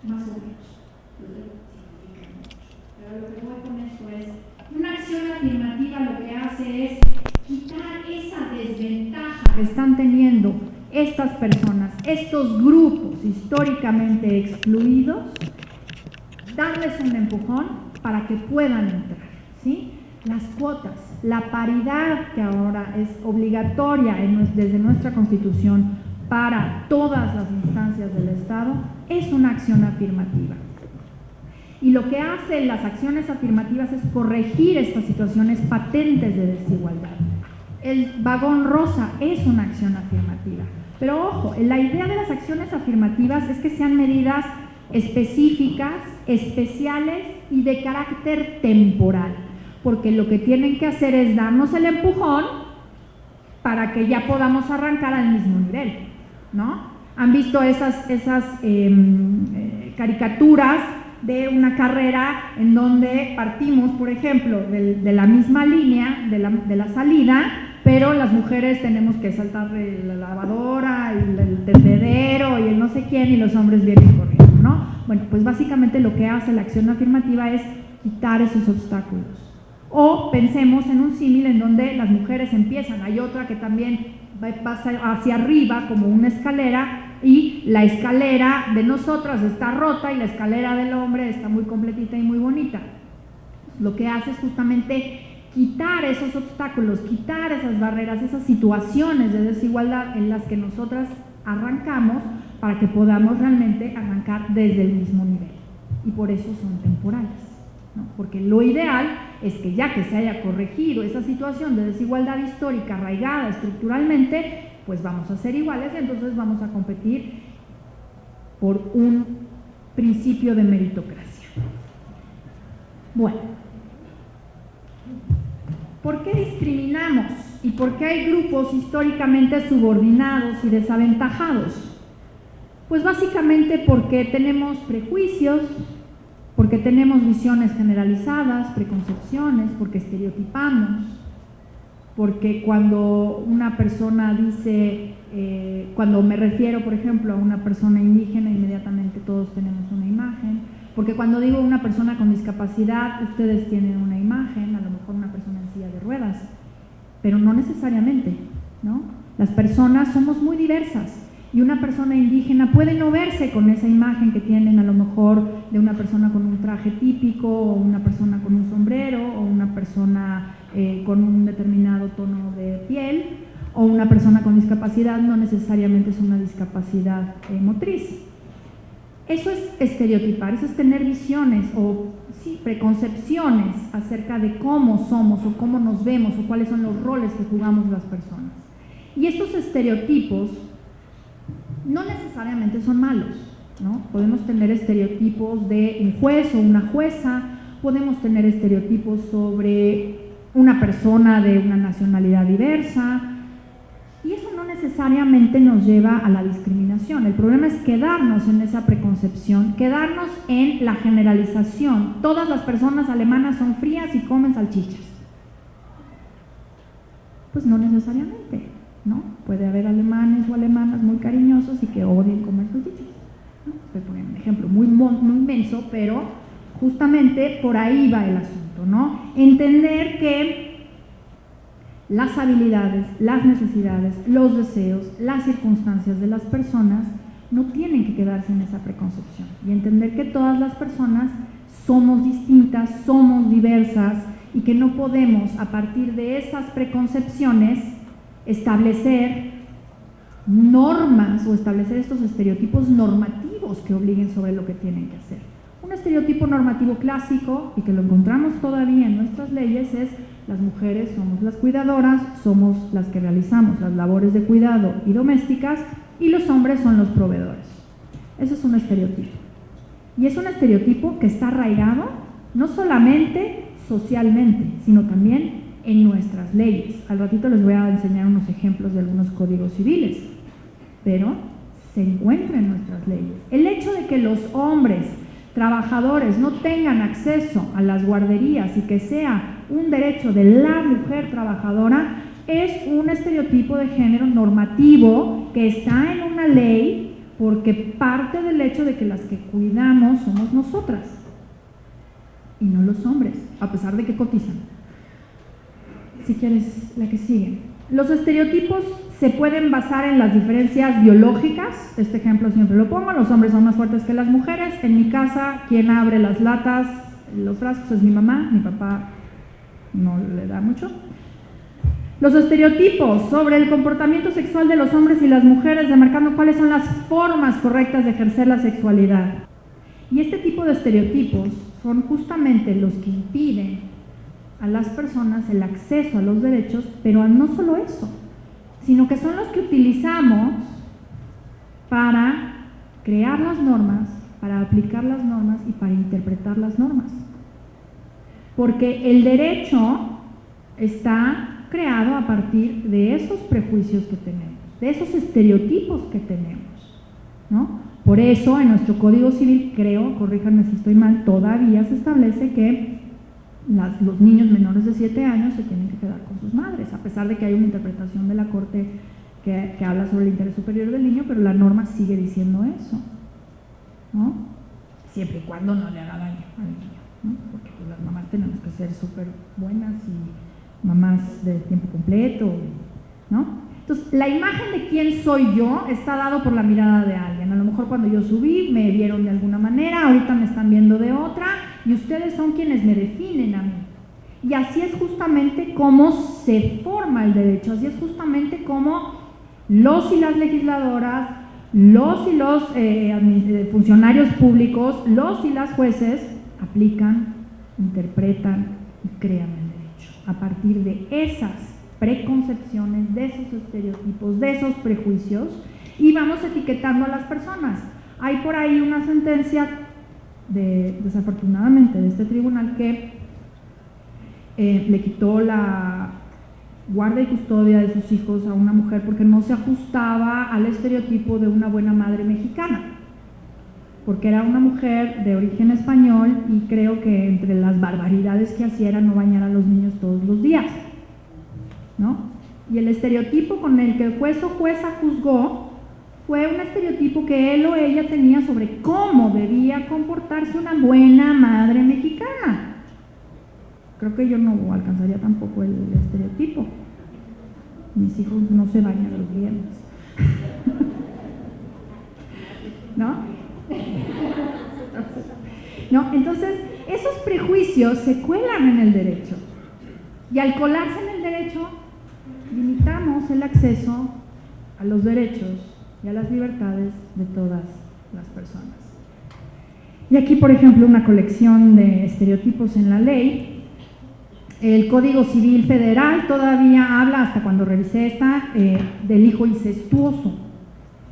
más o menos. Pero lo que voy con esto es, una acción afirmativa lo que hace es quitar esa desventaja que están teniendo estas personas, estos grupos históricamente excluidos, darles un empujón para que puedan entrar, ¿sí? Las cuotas, la paridad que ahora es obligatoria desde nuestra Constitución para todas las instancias del Estado, es una acción afirmativa. Y lo que hacen las acciones afirmativas es corregir estas situaciones patentes de desigualdad. El vagón rosa es una acción afirmativa. Pero ojo, la idea de las acciones afirmativas es que sean medidas específicas, especiales y de carácter temporal, porque lo que tienen que hacer es darnos el empujón para que ya podamos arrancar al mismo nivel, ¿no? ¿Han visto esas caricaturas de una carrera en donde partimos, por ejemplo, de la misma línea de la salida, pero las mujeres tenemos que saltar la lavadora, el tendedero y el no sé quién, y los hombres vienen corriendo, ¿no? Bueno, pues básicamente lo que hace la acción afirmativa es quitar esos obstáculos. O pensemos en un símil en donde las mujeres empiezan, hay otra que también pasa hacia arriba como una escalera, y la escalera de nosotras está rota y la escalera del hombre está muy completita y muy bonita. Lo que hace es justamente quitar esos obstáculos, quitar esas barreras, esas situaciones de desigualdad en las que nosotras arrancamos para que podamos realmente arrancar desde el mismo nivel. Y por eso son temporales, ¿no? Porque lo ideal es que ya que se haya corregido esa situación de desigualdad histórica arraigada estructuralmente, pues vamos a ser iguales y entonces vamos a competir por un principio de meritocracia. Bueno, ¿por qué discriminamos y por qué hay grupos históricamente subordinados y desaventajados? Pues básicamente porque tenemos prejuicios, porque tenemos visiones generalizadas, preconcepciones, porque estereotipamos, porque cuando una persona dice, cuando me refiero, por ejemplo, a una persona indígena, inmediatamente todos tenemos una imagen, porque cuando digo una persona con discapacidad, ustedes tienen una imagen, a lo mejor una persona en silla de ruedas, pero no necesariamente, ¿no? Las personas somos muy diversas y una persona indígena puede no verse con esa imagen que tienen a lo mejor de una persona con un traje típico, o una persona con un sombrero, o una persona con un determinado tono de piel, o una persona con discapacidad no necesariamente es una discapacidad motriz. Eso es estereotipar, eso es tener visiones o sí, preconcepciones acerca de cómo somos o cómo nos vemos o cuáles son los roles que jugamos las personas. Y estos estereotipos no necesariamente son malos, ¿no? Podemos tener estereotipos de un juez o una jueza, podemos tener estereotipos sobre una persona de una nacionalidad diversa, y eso no necesariamente nos lleva a la discriminación. El problema es quedarnos en esa preconcepción, quedarnos en la generalización. Todas las personas alemanas son frías y comen salchichas. Pues no necesariamente, ¿no? Puede haber alemanes o alemanas muy cariñosos y que odien comer salchichas, Estoy poniendo un ejemplo muy inmenso, pero justamente por ahí va el asunto, ¿no? Entender que las habilidades, las necesidades, los deseos, las circunstancias de las personas no tienen que quedarse en esa preconcepción y entender que todas las personas somos distintas, somos diversas y que no podemos a partir de esas preconcepciones establecer normas o establecer estos estereotipos normativos que obliguen sobre lo que tienen que hacer. Un estereotipo normativo clásico y que lo encontramos todavía en nuestras leyes es: las mujeres somos las cuidadoras, somos las que realizamos las labores de cuidado y domésticas, y los hombres son los proveedores. Eso es un estereotipo. Y es un estereotipo que está arraigado no solamente socialmente, sino también en nuestras leyes. Al ratito les voy a enseñar unos ejemplos de algunos códigos civiles, pero se encuentra en nuestras leyes. El hecho de que los hombres trabajadores no tengan acceso a las guarderías y que sea un derecho de la mujer trabajadora es un estereotipo de género normativo que está en una ley, porque parte del hecho de que las que cuidamos somos nosotras y no los hombres, a pesar de que cotizan. Si quieres, la que sigue. Los estereotipos se pueden basar en las diferencias biológicas. Este ejemplo siempre lo pongo: los hombres son más fuertes que las mujeres. En mi casa, quien abre las latas, los frascos, es mi mamá. Mi papá no le da mucho. Los estereotipos sobre el comportamiento sexual de los hombres y las mujeres, demarcando cuáles son las formas correctas de ejercer la sexualidad. Y este tipo de estereotipos son justamente los que impiden a las personas el acceso a los derechos, pero no solo eso, sino que son los que utilizamos para crear las normas, para aplicar las normas y para interpretar las normas. Porque el derecho está creado a partir de esos prejuicios que tenemos, de esos estereotipos que tenemos, ¿no? Por eso en nuestro Código Civil, creo, corríjanme si estoy mal, todavía se establece que los niños menores de 7 años se tienen que quedar con sus madres, a pesar de que hay una interpretación de la Corte que habla sobre el interés superior del niño, pero la norma sigue diciendo eso, ¿no? Siempre y cuando no le haga daño al niño, ¿no? Porque pues, las mamás tenemos que ser súper buenas y mamás de tiempo completo, ¿no? Entonces, la imagen de quién soy yo está dado por la mirada de alguien. A lo mejor cuando yo subí me vieron de alguna manera, ahorita me están viendo de otra, y ustedes son quienes me definen a mí. Y así es justamente cómo se forma el derecho, así es justamente cómo los y las legisladoras, los y los funcionarios públicos, los y las jueces aplican, interpretan y crean el derecho. A partir de esas preconcepciones, de esos estereotipos, de esos prejuicios, y vamos etiquetando a las personas. Hay por ahí una sentencia, desafortunadamente, de este tribunal que le quitó la guarda y custodia de sus hijos a una mujer porque no se ajustaba al estereotipo de una buena madre mexicana, porque era una mujer de origen español y creo que entre las barbaridades que hacía era no bañar a los niños todos los días, ¿no? Y el estereotipo con el que el juez o jueza juzgó fue un estereotipo que él o ella tenía sobre cómo debía comportarse una buena madre mexicana. Creo que yo no alcanzaría tampoco el estereotipo. Mis hijos no se bañan los viernes. ¿No? ¿No? Entonces, esos prejuicios se cuelan en el derecho. Y al colarse en el derecho, limitamos el acceso a los derechos y a las libertades de todas las personas. Y aquí, por ejemplo, una colección de estereotipos en la ley. El Código Civil Federal todavía habla, hasta cuando revisé esta, del hijo incestuoso.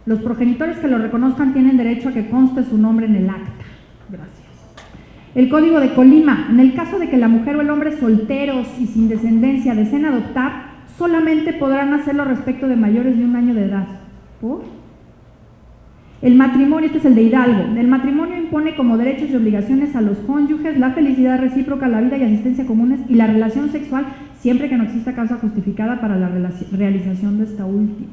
Los progenitores que lo reconozcan tienen derecho a que conste su nombre en el acta. Gracias. El Código de Colima: en el caso de que la mujer o el hombre solteros y sin descendencia deseen adoptar, solamente podrán hacerlo respecto de mayores de 1 año de edad. ¿Por? El matrimonio, este es el de Hidalgo: el matrimonio impone como derechos y obligaciones a los cónyuges la felicidad recíproca, la vida y asistencia comunes y la relación sexual, siempre que no exista causa justificada para la realización de esta última.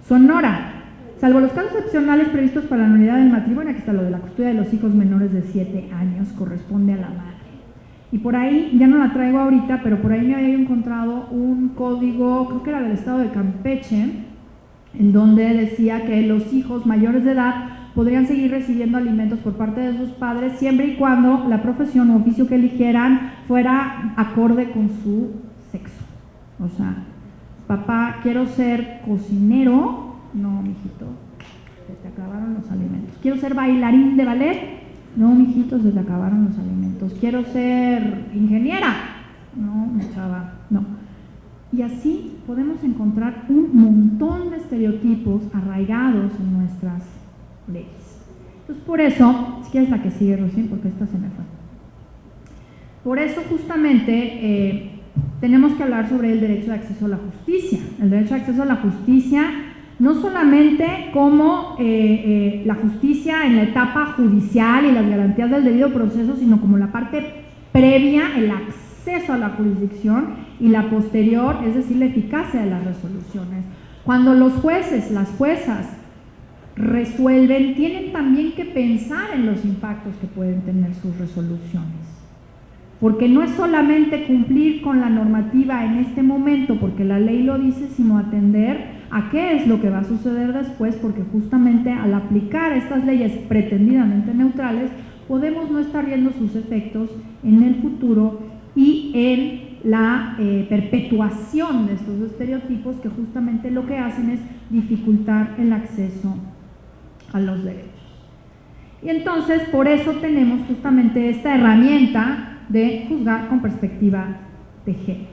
Sonora: salvo los casos excepcionales previstos para la nulidad del matrimonio, aquí está lo de la custodia de los hijos menores de 7 años, corresponde a la madre. Y por ahí, ya no la traigo ahorita, pero por ahí me había encontrado un código, creo que era del estado de Campeche, en donde decía que los hijos mayores de edad podrían seguir recibiendo alimentos por parte de sus padres siempre y cuando la profesión o oficio que eligieran fuera acorde con su sexo. O sea, papá, quiero ser cocinero, no, mijito, se te acabaron los alimentos. Quiero ser bailarín de ballet, no, mijito, se te acabaron los alimentos. Quiero ser ingeniera, no, mi chava, no. Y así podemos encontrar un montón de estereotipos arraigados en nuestras leyes. Entonces, por eso, si quieres la que sigue, Rocío, porque esta se me fue. Por eso, justamente, tenemos que hablar sobre el derecho de acceso a la justicia. El derecho de acceso a la justicia, no solamente como la justicia en la etapa judicial y las garantías del debido proceso, sino como la parte previa, el acceso a la jurisdicción, y la posterior, es decir, la eficacia de las resoluciones. Cuando los jueces, las juezas, resuelven, tienen también que pensar en los impactos que pueden tener sus resoluciones. Porque no es solamente cumplir con la normativa en este momento, porque la ley lo dice, sino atender a qué es lo que va a suceder después, porque justamente al aplicar estas leyes pretendidamente neutrales, podemos no estar viendo sus efectos en el futuro y en la perpetuación de estos estereotipos que justamente lo que hacen es dificultar el acceso a los derechos. Y entonces, por eso tenemos justamente esta herramienta de juzgar con perspectiva de género,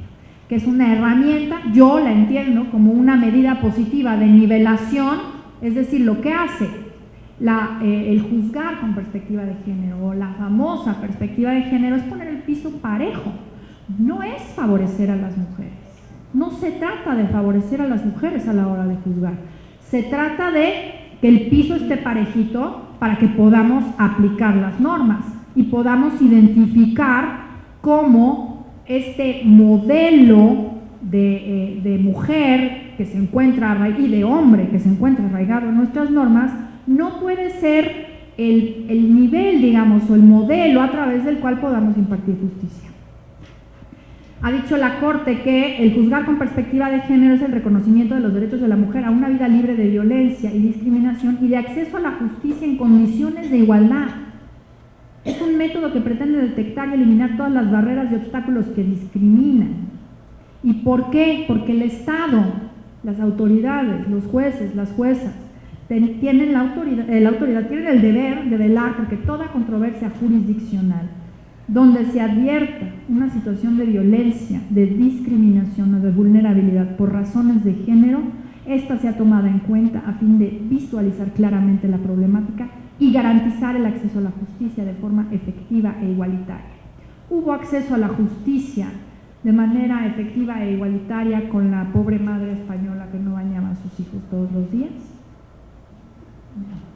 que es una herramienta, yo la entiendo como una medida positiva de nivelación, es decir, lo que hace el juzgar con perspectiva de género o la famosa perspectiva de género es poner el piso parejo, no es favorecer a las mujeres, no se trata de favorecer a las mujeres a la hora de juzgar, se trata de que el piso esté parejito para que podamos aplicar las normas y podamos identificar cómo este modelo de mujer que se encuentra y de hombre que se encuentra arraigado en nuestras normas no puede ser el nivel, digamos, o el modelo a través del cual podamos impartir justicia. Ha dicho la Corte que el juzgar con perspectiva de género es el reconocimiento de los derechos de la mujer a una vida libre de violencia y discriminación y de acceso a la justicia en condiciones de igualdad. Es un método que pretende detectar y eliminar todas las barreras y obstáculos que discriminan. ¿Y por qué? Porque el Estado, las autoridades, los jueces, las juezas, tienen la autoridad, tienen el deber de velar porque toda controversia jurisdiccional donde se advierta una situación de violencia, de discriminación o de vulnerabilidad por razones de género, esta sea tomada en cuenta a fin de visualizar claramente la problemática y garantizar el acceso a la justicia de forma efectiva e igualitaria. Hubo acceso a la justicia de manera efectiva e igualitaria con la pobre madre española que no bañaba a sus hijos todos los días. No.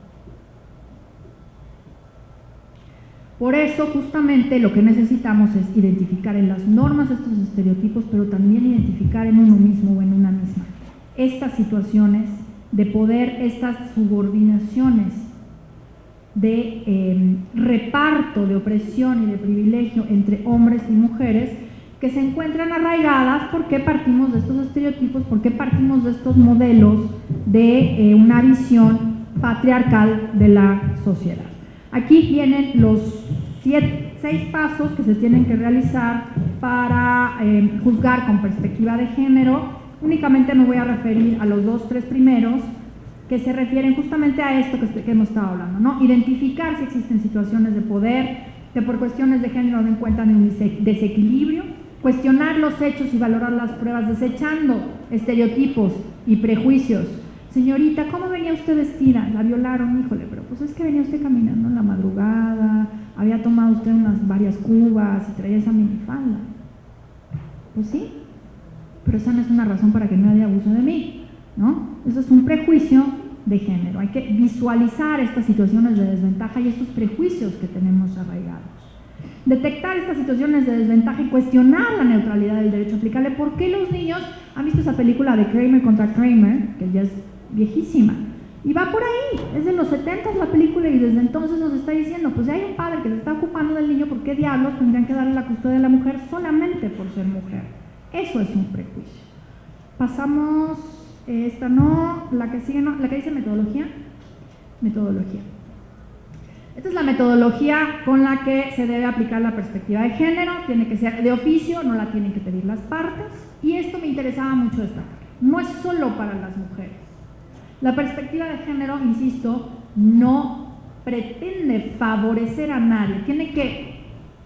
Por eso, justamente, lo que necesitamos es identificar en las normas estos estereotipos, pero también identificar en uno mismo o en una misma estas situaciones de poder, estas subordinaciones de reparto de opresión y de privilegio entre hombres y mujeres que se encuentran arraigadas. ¿Por qué partimos de estos estereotipos? ¿Por qué partimos de estos modelos de una visión patriarcal de la sociedad? Aquí vienen los 6 pasos que se tienen que realizar para juzgar con perspectiva de género. Únicamente me voy a referir a los 2-3 primeros que se refieren justamente a esto que hemos estado hablando, ¿no? Identificar si existen situaciones de poder que por cuestiones de género no encuentran un desequilibrio, cuestionar los hechos y valorar las pruebas desechando estereotipos y prejuicios. Señorita, ¿cómo venía usted vestida? La violaron, híjole, pero pues es que venía usted caminando en la madrugada, había tomado usted varias cubas y traía esa minifalda. Pues sí, pero esa no es una razón para que nadie abuse de mí, ¿no? Eso es un prejuicio de género. Hay que visualizar estas situaciones de desventaja y estos prejuicios que tenemos arraigados. Detectar estas situaciones de desventaja y cuestionar la neutralidad del derecho aplicable. ¿Por qué los niños han visto esa película de Kramer contra Kramer, que ya es viejísima, Y va por ahí, es de los 70 la película y desde entonces nos está diciendo, pues si hay un padre que se está ocupando del niño, ¿por qué diablos tendrían que darle la custodia a la mujer solamente por ser mujer? Eso es un prejuicio. Pasamos, esta no, la que sigue no, la que dice metodología. Metodología. Esta es la metodología con la que se debe aplicar la perspectiva de género, tiene que ser de oficio, no la tienen que pedir las partes, y esto me interesaba mucho destacar. No es solo para las mujeres. La perspectiva de género, insisto, no pretende favorecer a nadie, tiene que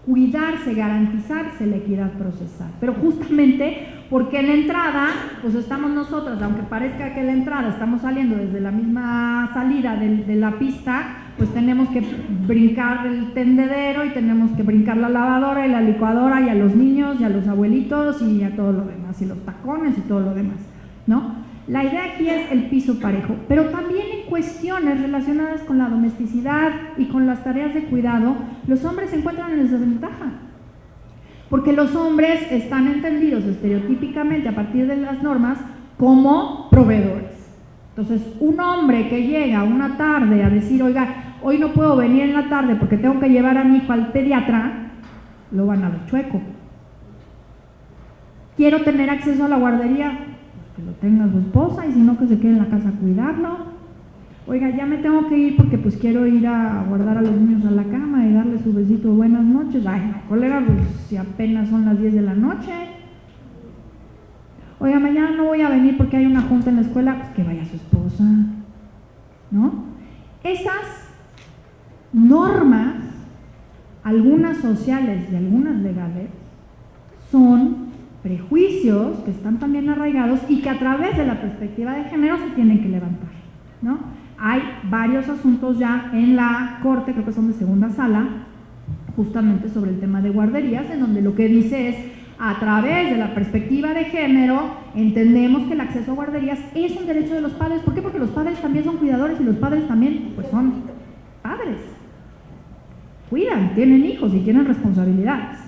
cuidarse, garantizarse la equidad procesal, pero justamente porque en la entrada, pues estamos nosotras, aunque parezca que en la entrada estamos saliendo desde la misma salida de la pista, pues tenemos que brincar el tendedero y tenemos que brincar la lavadora y la licuadora y a los niños y a los abuelitos y a todo lo demás, y los tacones y todo lo demás, ¿no? La idea aquí es el piso parejo, pero también en cuestiones relacionadas con la domesticidad y con las tareas de cuidado, los hombres se encuentran en desventaja, porque los hombres están entendidos estereotípicamente a partir de las normas como proveedores. Entonces, un hombre que llega una tarde a decir, oiga, hoy no puedo venir en la tarde porque tengo que llevar a mi hijo al pediatra, lo van a ver chueco. Quiero tener acceso a la guardería, que lo tenga su esposa, y si no, que se quede en la casa a cuidarlo. Oiga, ya me tengo que ir porque pues quiero ir a guardar a los niños a la cama y darle su besito de buenas noches. Ay, no, cólera, pues si apenas son las 10 de la noche. Oiga, mañana no voy a venir porque hay una junta en la escuela, pues que vaya su esposa, ¿no? Esas normas, algunas sociales y algunas legales, son prejuicios que están también arraigados y que a través de la perspectiva de género se tienen que levantar, ¿no? Hay varios asuntos ya en la Corte, creo que son de segunda sala, justamente sobre el tema de guarderías, en donde lo que dice es, a través de la perspectiva de género, entendemos que el acceso a guarderías es un derecho de los padres. ¿Por qué? Porque los padres también son cuidadores y los padres también, pues son padres. Cuidan, tienen hijos y tienen responsabilidades.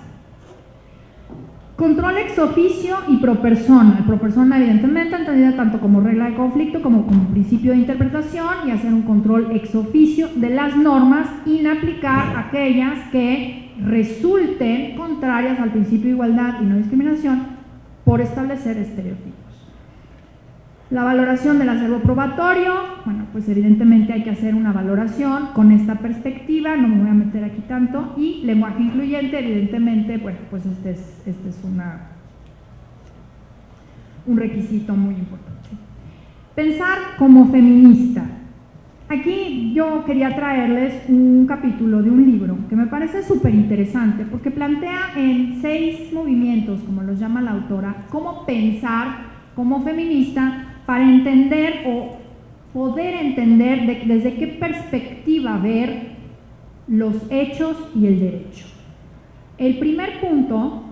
Control ex oficio y pro persona. El pro persona, evidentemente, entendida tanto como regla de conflicto como como principio de interpretación, y hacer un control ex oficio de las normas, inaplicar aquellas que resulten contrarias al principio de igualdad y no discriminación por establecer estereotipos. La valoración del acervo probatorio, bueno, pues evidentemente hay que hacer una valoración con esta perspectiva, no me voy a meter aquí tanto, y lenguaje incluyente, evidentemente, bueno, pues este es un requisito muy importante. Pensar como feminista. Aquí yo quería traerles un capítulo de un libro que me parece súper interesante porque plantea en 6 movimientos, como los llama la autora, cómo pensar como feminista para entender o poder entender desde qué perspectiva ver los hechos y el derecho. El primer punto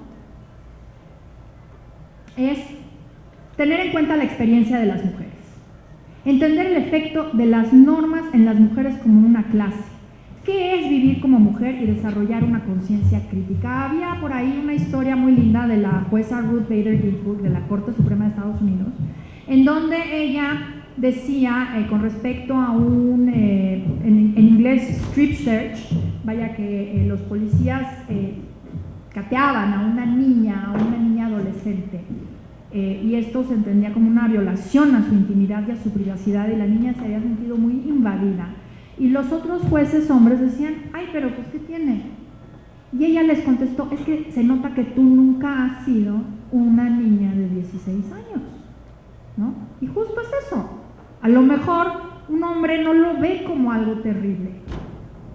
es tener en cuenta la experiencia de las mujeres. Entender el efecto de las normas en las mujeres como una clase. ¿Qué es vivir como mujer y desarrollar una conciencia crítica? Había por ahí una historia muy linda de la jueza Ruth Bader Ginsburg de la Corte Suprema de Estados Unidos, en donde ella decía con respecto a un, en inglés, strip search, vaya que los policías cateaban a una niña adolescente, y esto se entendía como una violación a su intimidad y a su privacidad, y la niña se había sentido muy invadida, y los otros jueces hombres decían, ay, pero pues ¿qué tiene? Y ella les contestó, es que se nota que tú nunca has sido una niña de 16 años, ¿no? Y justo es eso, a lo mejor un hombre no lo ve como algo terrible,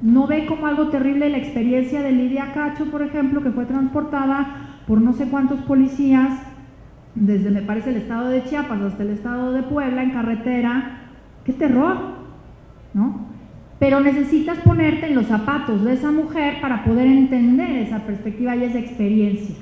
no ve como algo terrible la experiencia de Lidia Cacho, por ejemplo, que fue transportada por no sé cuántos policías desde, me parece, el estado de Chiapas hasta el estado de Puebla en carretera. ¡Qué terror!, ¿no? Pero necesitas ponerte en los zapatos de esa mujer para poder entender esa perspectiva y esa experiencia.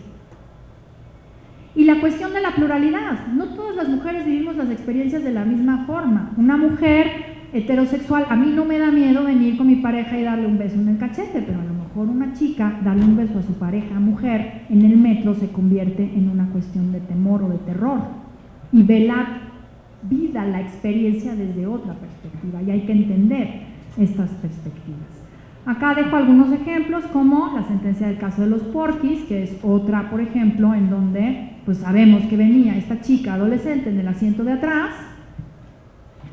Y la cuestión de la pluralidad, no todas las mujeres vivimos las experiencias de la misma forma. Una mujer heterosexual, a mí no me da miedo venir con mi pareja y darle un beso en el cachete, pero a lo mejor una chica darle un beso a su pareja mujer en el metro se convierte en una cuestión de temor o de terror. Y velar vida la experiencia desde otra perspectiva y hay que entender estas perspectivas. Acá dejo algunos ejemplos como la sentencia del caso de los Porquis, que es otra, por ejemplo, en donde pues sabemos que venía esta chica adolescente en el asiento de atrás,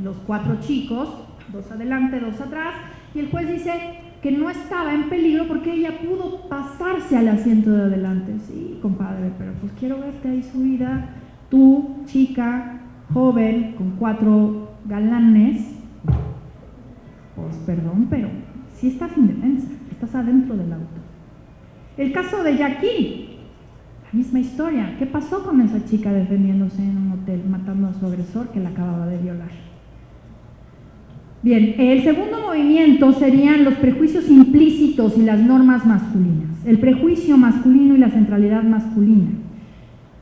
los 4 chicos, 2 adelante, 2 atrás, y el juez dice que no estaba en peligro porque ella pudo pasarse al asiento de adelante. Sí, compadre, pero pues quiero verte ahí subida, tú, chica, joven, con 4 galanes, pues perdón, pero sí estás indefensa, estás adentro del auto. El caso de Jackie, la misma historia. ¿Qué pasó con esa chica defendiéndose en un hotel, matando a su agresor que la acababa de violar? Bien, el segundo movimiento serían los prejuicios implícitos y las normas masculinas. El prejuicio masculino y la centralidad masculina.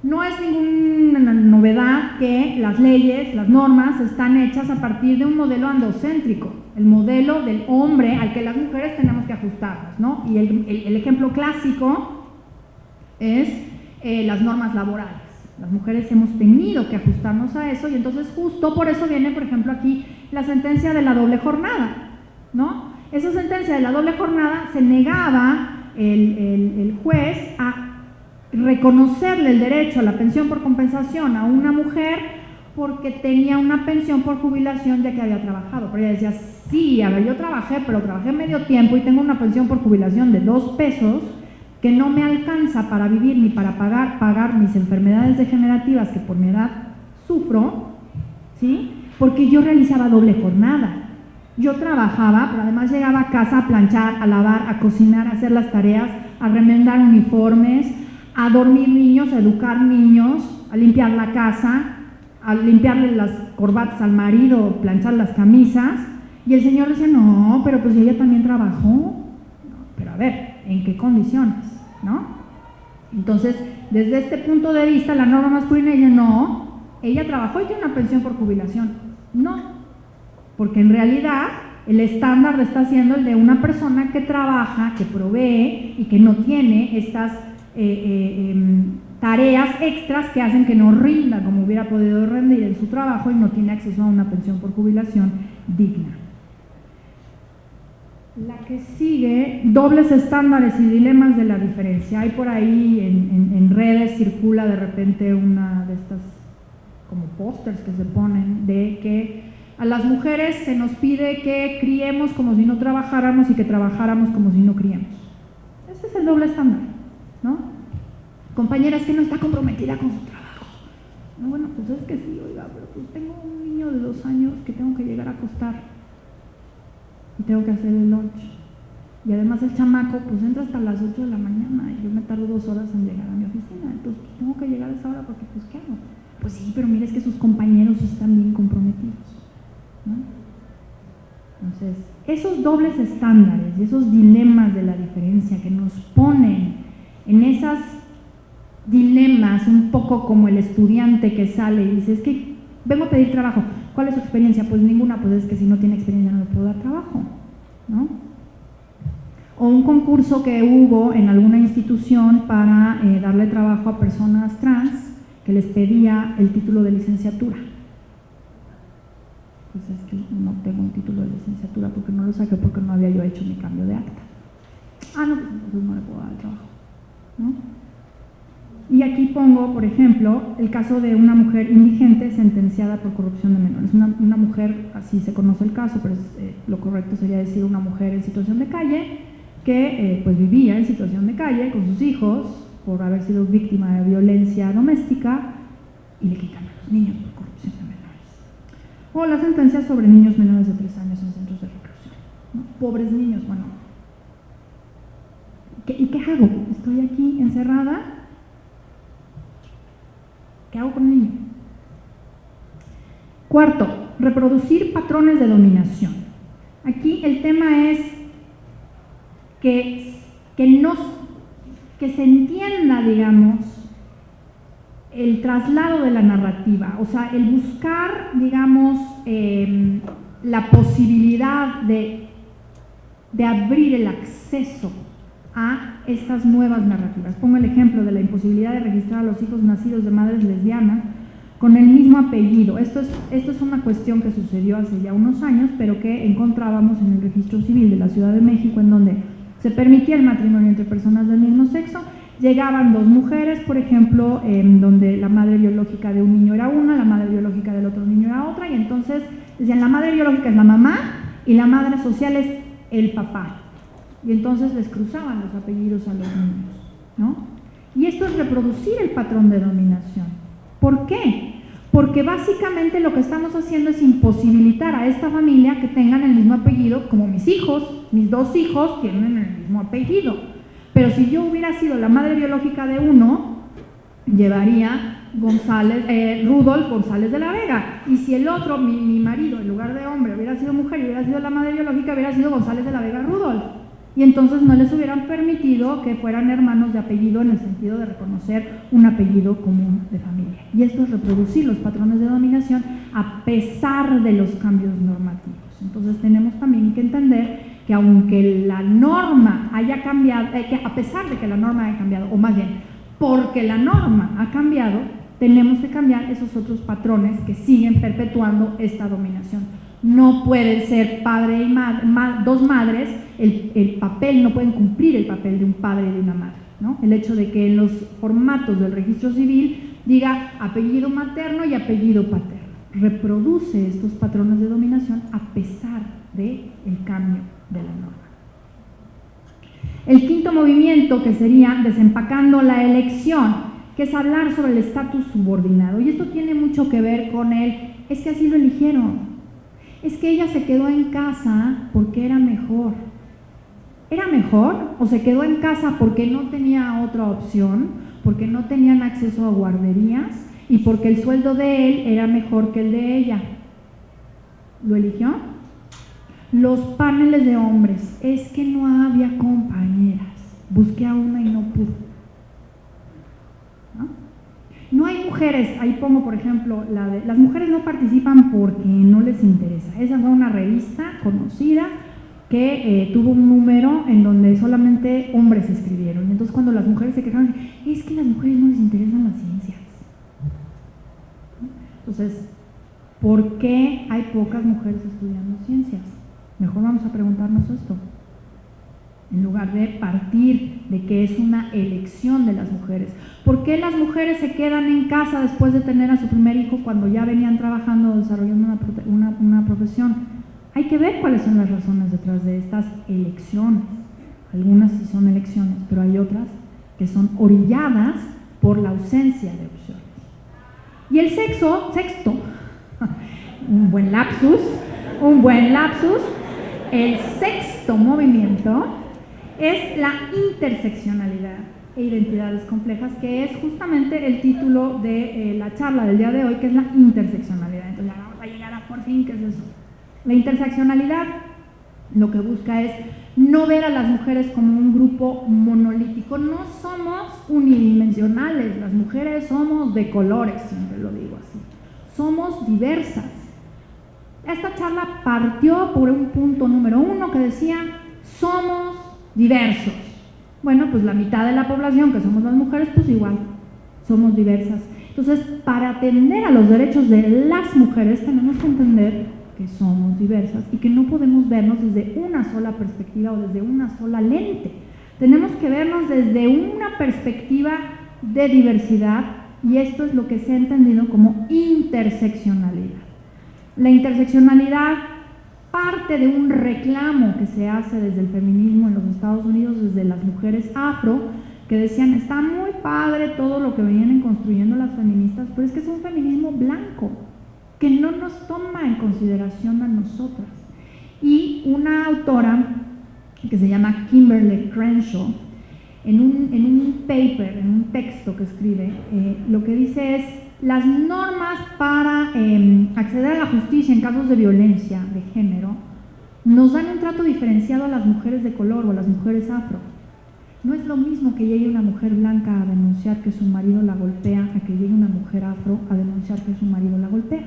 No es ninguna novedad que las leyes, las normas, están hechas a partir de un modelo androcéntrico, el modelo del hombre al que las mujeres tenemos que ajustarnos, ¿no? Y el ejemplo clásico es las normas laborales. Las mujeres hemos tenido que ajustarnos a eso y entonces justo por eso viene, por ejemplo, aquí la sentencia de la doble jornada, ¿no? Esa sentencia de la doble jornada se negaba el juez a reconocerle el derecho a la pensión por compensación a una mujer porque tenía una pensión por jubilación ya que había trabajado. Pero ella decía, sí, a ver, yo trabajé, pero trabajé medio tiempo y tengo una pensión por jubilación de 2 pesos que no me alcanza para vivir ni para pagar mis enfermedades degenerativas que por mi edad sufro, ¿sí? Porque yo realizaba doble jornada. Yo trabajaba, pero además llegaba a casa a planchar, a lavar, a cocinar, a hacer las tareas, a remendar uniformes, a dormir niños, a educar niños, a limpiar la casa, a limpiarle las corbatas al marido, planchar las camisas. Y el señor decía, no, pero pues ella también trabajó. No, pero a ver, ¿en qué condiciones? ¿No? Entonces, desde este punto de vista, la norma masculina dice, no, ella trabajó y tiene una pensión por jubilación. No, porque en realidad el estándar está siendo el de una persona que trabaja, que provee y que no tiene estas tareas extras que hacen que no rinda como hubiera podido rendir en su trabajo y no tiene acceso a una pensión por jubilación digna. La que sigue, dobles estándares y dilemas de la diferencia. Hay por ahí en redes circula de repente una de estas como pósters que se ponen de que a las mujeres se nos pide que criemos como si no trabajáramos y que trabajáramos como si no criemos. Ese es el doble estándar, ¿no? Compañera, es que no está comprometida con su trabajo. No, bueno, pues es que sí, oiga, pero pues tengo un niño de 2 años que tengo que llegar a acostar y tengo que hacer el lunch. Y además el chamaco pues entra hasta las 8 de la mañana y yo me tardo 2 horas en llegar a mi oficina, entonces pues, tengo que llegar a esa hora porque pues ¿qué hago? Pues sí, pero mira, es que sus compañeros están bien comprometidos, ¿no? Entonces, esos dobles estándares y esos dilemas de la diferencia que nos ponen en esas dilemas, un poco como el estudiante que sale y dice, es que vengo a pedir trabajo. ¿Cuál es su experiencia? Pues ninguna, pues es que si no tiene experiencia no le puedo dar trabajo, ¿no? O un concurso que hubo en alguna institución para darle trabajo a personas trans que les pedía el título de licenciatura. Pues es que no tengo un título de licenciatura porque no lo saqué porque no había yo hecho mi cambio de acta. Ah, no, pues no le puedo dar el trabajo, ¿no? Y aquí pongo, por ejemplo, el caso de una mujer indigente sentenciada por corrupción de menores. Una mujer, así se conoce el caso, pero lo correcto sería decir una mujer en situación de calle que pues vivía en situación de calle con sus hijos por haber sido víctima de violencia doméstica y le quitan a los niños por corrupción de menores. O la sentencia sobre niños menores de 3 años en centros de reclusión, ¿no? Pobres niños, bueno. ¿Y qué hago? Estoy aquí encerrada. ¿Qué hago con el niño? Cuarto, reproducir patrones de dominación. Aquí el tema es que se entienda, digamos, el traslado de la narrativa, o sea, el buscar, digamos, la posibilidad de abrir el acceso a estas nuevas narrativas. Pongo el ejemplo de la imposibilidad de registrar a los hijos nacidos de madres lesbianas con el mismo apellido. Esto es una cuestión que sucedió hace ya unos años, pero que encontrábamos en el registro civil de la Ciudad de México, en donde se permitía el matrimonio entre personas del mismo sexo. Llegaban dos mujeres, por ejemplo, donde la madre biológica de un niño era una, la madre biológica del otro niño era otra, y entonces decían, la madre biológica es la mamá y la madre social es el papá. Y entonces les cruzaban los apellidos a los niños, ¿no? Y esto es reproducir el patrón de dominación. ¿Por qué? Porque básicamente lo que estamos haciendo es imposibilitar a esta familia que tengan el mismo apellido, como mis hijos, mis dos hijos tienen el mismo apellido. Pero si yo hubiera sido la madre biológica de uno, llevaría Rudolf González de la Vega. Y si el otro, mi marido, en lugar de hombre, hubiera sido mujer y hubiera sido la madre biológica, hubiera sido González de la Vega Rudolf. Y entonces no les hubieran permitido que fueran hermanos de apellido en el sentido de reconocer un apellido común de familia. Y esto es reproducir los patrones de dominación a pesar de los cambios normativos. Entonces tenemos también que entender que aunque la norma haya cambiado, que a pesar de que la norma haya cambiado, o más bien, porque la norma ha cambiado, tenemos que cambiar esos otros patrones que siguen perpetuando esta dominación. No pueden ser padre y dos madres, el papel, no pueden cumplir el papel de un padre y de una madre, ¿no? El hecho de que en los formatos del registro civil diga apellido materno y apellido paterno, reproduce estos patrones de dominación a pesar del cambio de la norma. El quinto movimiento, que sería desempacando la elección, que es hablar sobre el estatus subordinado, y esto tiene mucho que ver con es que así lo eligieron. Es que ella se quedó en casa porque era mejor. ¿Era mejor? ¿O se quedó en casa porque no tenía otra opción? ¿Porque no tenían acceso a guarderías? ¿Y porque el sueldo de él era mejor que el de ella? ¿Lo eligió? Los paneles de hombres. Es que no había compañeras. Busqué a una y no pude. No hay mujeres, ahí pongo por ejemplo, las mujeres no participan porque no les interesa. Esa fue una revista conocida que tuvo un número en donde solamente hombres escribieron. Y entonces cuando las mujeres se quejaron, es que a las mujeres no les interesan las ciencias. Entonces, ¿por qué hay pocas mujeres estudiando ciencias? Mejor vamos a preguntarnos esto, en lugar de partir de que es una elección de las mujeres. ¿Por qué las mujeres se quedan en casa después de tener a su primer hijo cuando ya venían trabajando o desarrollando una profesión? Hay que ver cuáles son las razones detrás de estas elecciones. Algunas sí son elecciones, pero hay otras que son orilladas por la ausencia de opciones. Y el sexto, un buen lapsus, el sexto movimiento es la interseccionalidad e identidades complejas, que es justamente el título de la charla del día de hoy, que es la interseccionalidad. Entonces ya vamos a llegar a por fin, ¿qué es eso? La interseccionalidad lo que busca es no ver a las mujeres como un grupo monolítico. No somos unidimensionales, las mujeres somos de colores, siempre lo digo así. Somos diversas. Esta charla partió por un punto número 1 que decía, somos diversos. Bueno, pues la mitad de la población, que somos las mujeres, pues igual, somos diversas. Entonces, para atender a los derechos de las mujeres, tenemos que entender que somos diversas y que no podemos vernos desde una sola perspectiva o desde una sola lente. Tenemos que vernos desde una perspectiva de diversidad, y esto es lo que se ha entendido como interseccionalidad. La interseccionalidad parte de un reclamo que se hace desde el feminismo en los Estados Unidos, desde las mujeres afro, que decían, está muy padre todo lo que venían construyendo las feministas, pero es que es un feminismo blanco, que no nos toma en consideración a nosotras. Y una autora que se llama Kimberly Crenshaw, en un paper, en un texto que escribe, lo que dice es, las normas para acceder a la justicia en casos de violencia de género nos dan un trato diferenciado a las mujeres de color o a las mujeres afro. No es lo mismo que llegue una mujer blanca a denunciar que su marido la golpea a que llegue una mujer afro a denunciar que su marido la golpea.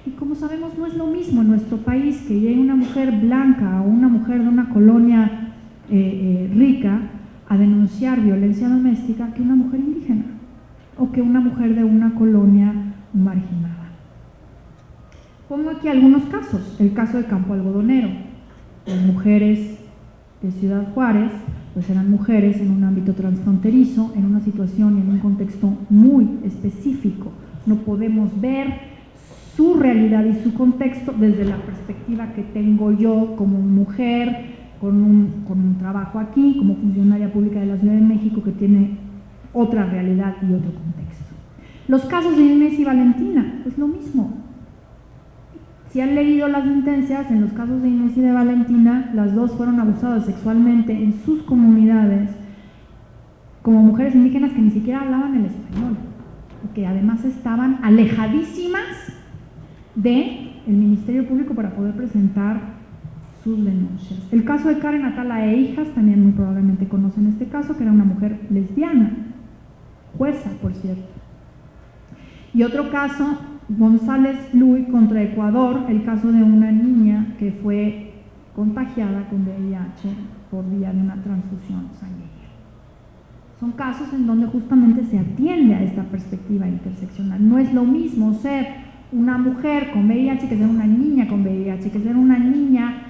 Y como sabemos, no es lo mismo en nuestro país que llegue una mujer blanca o una mujer de una colonia rica a denunciar violencia doméstica que una mujer indígena, o que una mujer de una colonia marginada. Pongo aquí algunos casos. El caso de Campo Algodonero. Las mujeres de Ciudad Juárez, pues eran mujeres en un ámbito transfronterizo, en una situación y en un contexto muy específico. No podemos ver su realidad y su contexto desde la perspectiva que tengo yo como mujer, con un trabajo aquí, como funcionaria pública de la Ciudad de México, que tiene otra realidad y otro contexto. Los casos de Inés y Valentina, pues lo mismo. Si han leído las sentencias, en los casos de Inés y de Valentina, las dos fueron abusadas sexualmente en sus comunidades como mujeres indígenas que ni siquiera hablaban el español y que además estaban alejadísimas del Ministerio Público para poder presentar sus denuncias. El caso de Karen Atala e hijas, también muy probablemente conocen este caso, que era una mujer lesbiana, jueza, por cierto. Y otro caso, González Luis contra Ecuador, el caso de una niña que fue contagiada con VIH por vía de una transfusión sanguínea. Son casos en donde justamente se atiende a esta perspectiva interseccional. No es lo mismo ser una mujer con VIH que ser una niña con VIH, que ser una niña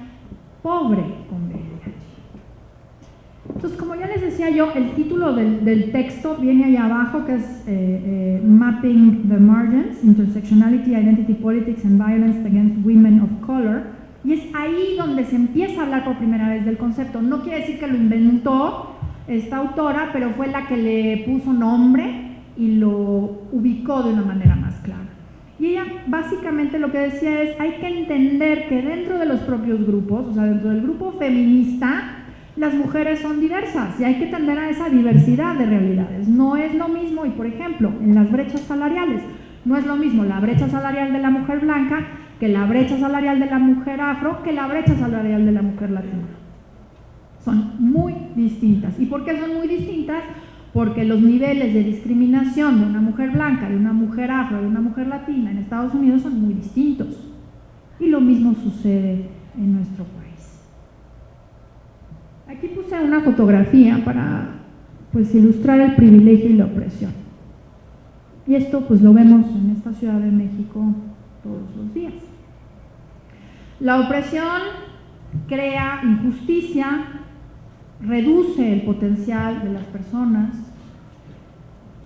pobre con VIH. Entonces, como ya les decía yo, el título del texto viene ahí abajo, que es Mapping the Margins, Intersectionality, Identity Politics and Violence Against Women of Color, y es ahí donde se empieza a hablar por primera vez del concepto. No quiere decir que lo inventó esta autora, pero fue la que le puso nombre y lo ubicó de una manera más clara. Y ella básicamente lo que decía es, hay que entender que dentro de los propios grupos, o sea, dentro del grupo feminista, las mujeres son diversas y hay que atender a esa diversidad de realidades. No es lo mismo, y por ejemplo, en las brechas salariales, no es lo mismo la brecha salarial de la mujer blanca que la brecha salarial de la mujer afro, que la brecha salarial de la mujer latina. Son muy distintas. ¿Y por qué son muy distintas? Porque los niveles de discriminación de una mujer blanca, de una mujer afro, de una mujer latina en Estados Unidos son muy distintos. Y lo mismo sucede en nuestro país. Aquí puse una fotografía para pues, ilustrar el privilegio y la opresión. Y esto pues lo vemos en esta Ciudad de México todos los días. La opresión crea injusticia, reduce el potencial de las personas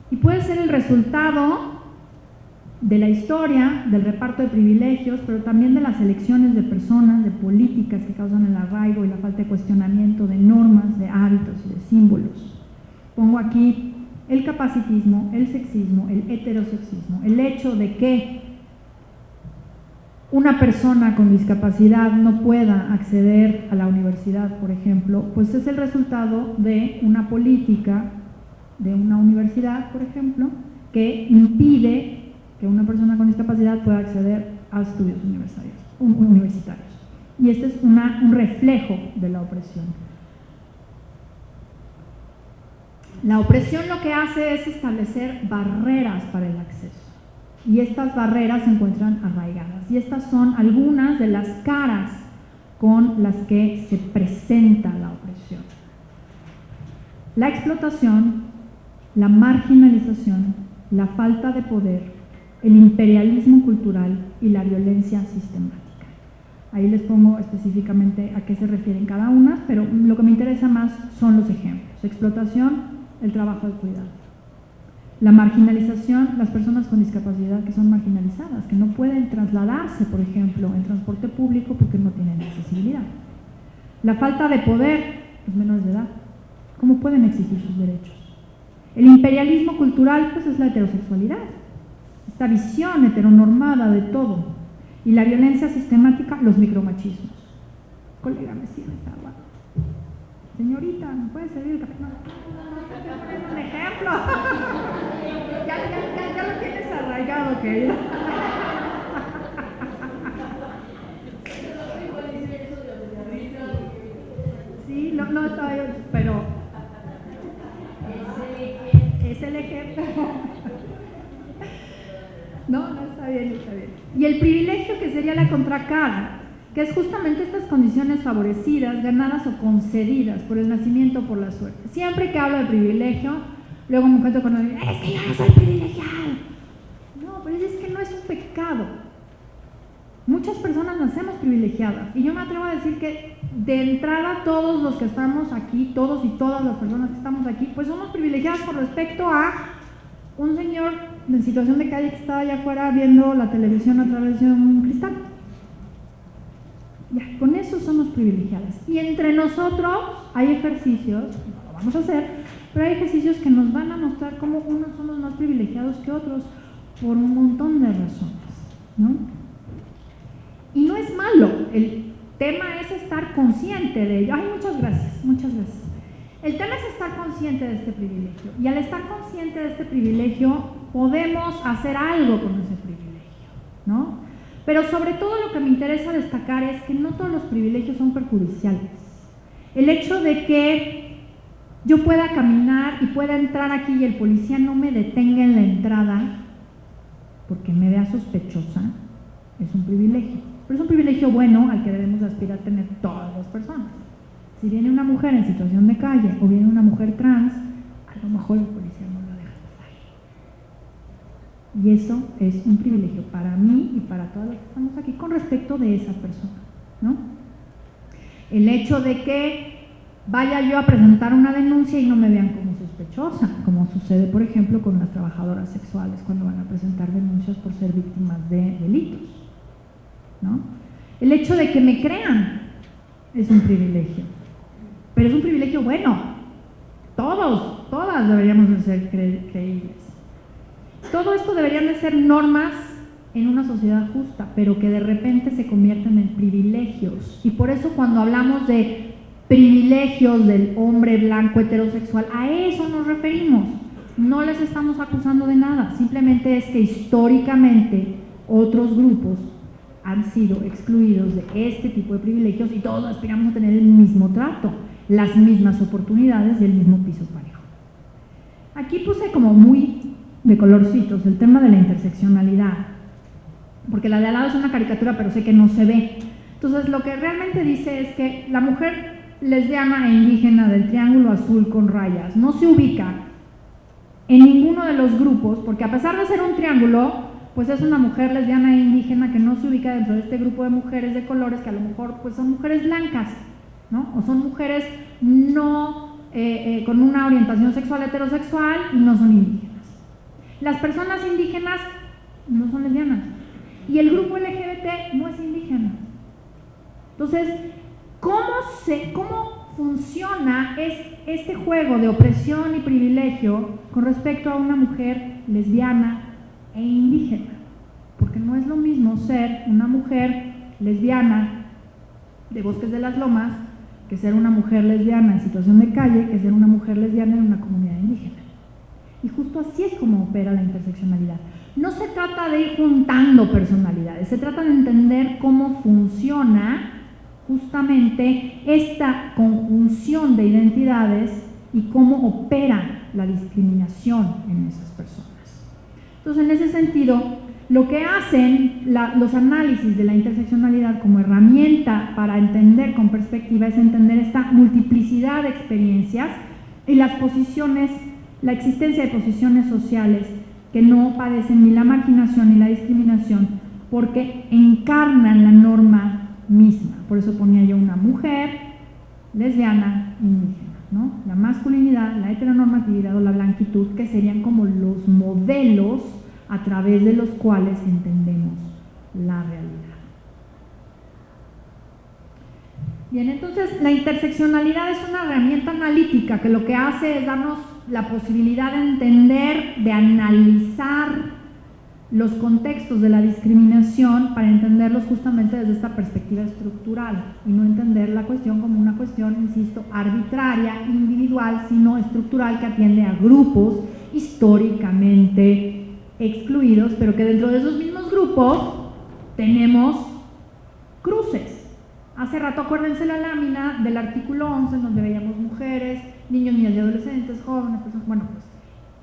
y puede ser el resultado de la historia, del reparto de privilegios, pero también de las elecciones de personas, de políticas que causan el arraigo y la falta de cuestionamiento de normas, de hábitos y de símbolos. Pongo aquí el capacitismo, el sexismo, el heterosexismo, el hecho de que una persona con discapacidad no pueda acceder a la universidad, por ejemplo, pues es el resultado de una política de una universidad, por ejemplo, que impide que una persona con discapacidad pueda acceder a estudios universitarios. Y este es un reflejo de la opresión. La opresión lo que hace es establecer barreras para el acceso. Y estas barreras se encuentran arraigadas. Y estas son algunas de las caras con las que se presenta la opresión. La explotación, la marginalización, la falta de poder, el imperialismo cultural y la violencia sistemática. Ahí les pongo específicamente a qué se refieren cada una, pero lo que me interesa más son los ejemplos. Explotación, el trabajo de cuidado. La marginalización, las personas con discapacidad que son marginalizadas, que no pueden trasladarse, por ejemplo, en transporte público porque no tienen accesibilidad. La falta de poder, los menores de edad, ¿cómo pueden exigir sus derechos? El imperialismo cultural, pues es la heterosexualidad, esta visión heteronormada de todo. Y la violencia sistemática, los micromachismos. Colega, me sirve esta agua. Señorita, ¿me puede servir el café? No, un ejemplo. Ya lo tienes arraigado, querida. Sí, no estoy, pero es el ejemplo. No, está bien, está bien. Y el privilegio, que sería la contracara, que es justamente estas condiciones favorecidas, ganadas o concedidas por el nacimiento o por la suerte. Siempre que hablo de privilegio, luego me encuentro con alguien, es que yo no soy privilegiado. No, pero es que lado. Muchas personas nacemos privilegiadas y yo me atrevo a decir que de entrada todos los que estamos aquí, todos y todas las personas que estamos aquí, pues somos privilegiadas con respecto a un señor en situación de calle que estaba allá afuera viendo la televisión a través de un cristal. Ya, con eso somos privilegiadas. Y entre nosotros hay ejercicios, no lo vamos a hacer, pero hay ejercicios que nos van a mostrar cómo unos somos más privilegiados que otros por un montón de razones, ¿no? Y no es malo, el tema es estar consciente de ello. Ay, muchas gracias, muchas gracias. El tema es estar consciente de este privilegio, y al estar consciente de este privilegio podemos hacer algo con ese privilegio, ¿no? Pero sobre todo lo que me interesa destacar es que no todos los privilegios son perjudiciales. El hecho de que yo pueda caminar y pueda entrar aquí y el policía no me detenga en la entrada porque me vea sospechosa, es un privilegio. Pero es un privilegio bueno al que debemos aspirar a tener todas las personas. Si viene una mujer en situación de calle o viene una mujer trans, a lo mejor el policía no la deja pasar. Y eso es un privilegio para mí y para todos los que estamos aquí con respecto de esa persona, ¿no? El hecho de que vaya yo a presentar una denuncia y no me vean como sospechosa, como sucede, por ejemplo, con las trabajadoras sexuales cuando van a presentar denuncias por ser víctimas de delitos, ¿no? El hecho de que me crean es un privilegio, pero es un privilegio bueno. Todas deberíamos de ser creíbles. Todo esto deberían de ser normas en una sociedad justa, pero que de repente se convierten en privilegios. Y por eso cuando hablamos de privilegios del hombre blanco heterosexual, a eso nos referimos. No les estamos acusando de nada, simplemente es que históricamente otros grupos han sido excluidos de este tipo de privilegios y todos aspiramos a tener el mismo trato, las mismas oportunidades y el mismo piso parejo. Aquí puse como muy de colorcitos el tema de la interseccionalidad, porque la de al lado es una caricatura pero sé que no se ve. Entonces lo que realmente dice es que la mujer lesbiana e indígena del triángulo azul con rayas no se ubica en ninguno de los grupos, porque a pesar de ser un triángulo, pues es una mujer lesbiana e indígena que no se ubica dentro de este grupo de mujeres de colores que a lo mejor pues son mujeres blancas, ¿no? O son mujeres no con una orientación sexual heterosexual y no son indígenas. Las personas indígenas no son lesbianas y el grupo LGBT no es indígena. Entonces, ¿cómo funciona este juego de opresión y privilegio con respecto a una mujer lesbiana e indígena? Porque no es lo mismo ser una mujer lesbiana de Bosques de las Lomas que ser una mujer lesbiana en situación de calle, que ser una mujer lesbiana en una comunidad indígena. Y justo así es como opera la interseccionalidad. No se trata de ir juntando personalidades, se trata de entender cómo funciona justamente esta conjunción de identidades y cómo opera la discriminación en esas personas. Entonces, en ese sentido, lo que hacen los análisis de la interseccionalidad como herramienta para entender con perspectiva es entender esta multiplicidad de experiencias y las posiciones, la existencia de posiciones sociales que no padecen ni la marginación ni la discriminación porque encarnan la norma misma. Por eso ponía yo una mujer lesbiana indígena, ¿no? La masculinidad, la heteronormatividad o la blanquitud, que serían como los modelos a través de los cuales entendemos la realidad. Bien, entonces la interseccionalidad es una herramienta analítica que lo que hace es darnos la posibilidad de entender, de analizar los contextos de la discriminación para entenderlos justamente desde esta perspectiva estructural y no entender la cuestión como una cuestión, insisto, arbitraria, individual, sino estructural que atiende a grupos históricamente excluidos, pero que dentro de esos mismos grupos tenemos cruces. Hace rato acuérdense la lámina del artículo 11 en donde veíamos mujeres, niños, niñas y adolescentes, jóvenes, personas, bueno, pues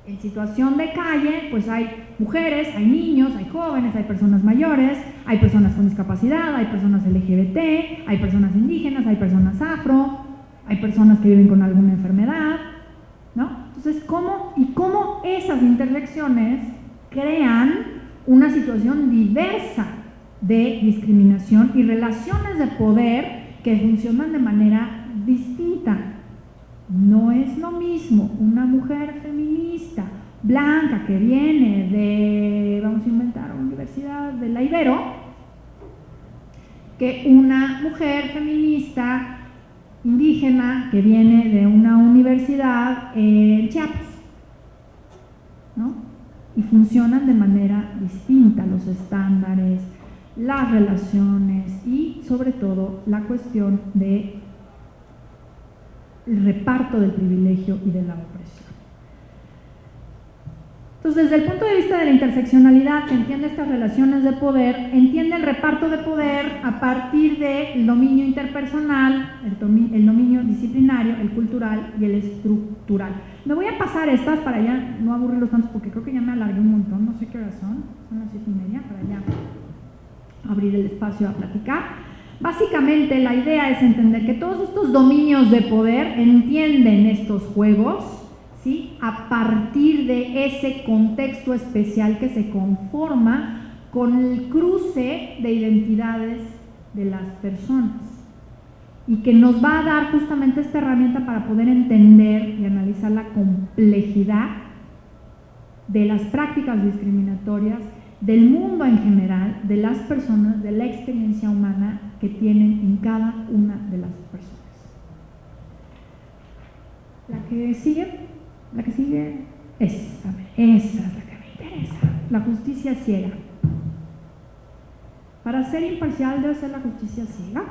en situación de calle, pues hay mujeres, hay niños, hay jóvenes, hay personas mayores, hay personas con discapacidad, hay personas LGBT, hay personas indígenas, hay personas afro, hay personas que viven con alguna enfermedad, ¿no? Entonces, ¿cómo esas intersecciones crean una situación diversa de discriminación y relaciones de poder que funcionan de manera distinta. No es lo mismo una mujer feminista blanca que viene de, vamos a inventar, la Universidad de la Ibero, que una mujer feminista indígena que viene de una universidad en Chiapas, ¿no? Y funcionan de manera distinta los estándares, las relaciones y sobre todo la cuestión del reparto del privilegio y de la opresión. Entonces, desde el punto de vista de la interseccionalidad, que entiende estas relaciones de poder, entiende el reparto de poder a partir del dominio interpersonal, el dominio disciplinario, el cultural y el estructural. Me voy a pasar estas para ya no aburrirlos tanto, porque creo que ya me alargué un montón, no sé qué horas son las 7:30, para ya abrir el espacio a platicar. Básicamente la idea es entender que todos estos dominios de poder entienden estos juegos, ¿sí?, a partir de ese contexto especial que se conforma con el cruce de identidades de las personas y que nos va a dar justamente esta herramienta para poder entender y analizar la complejidad de las prácticas discriminatorias, del mundo en general, de las personas, de la experiencia humana que tienen en cada una de las personas. La que sigue esa es la que me interesa, la justicia ciega. Para ser imparcial debe ser la justicia ciega.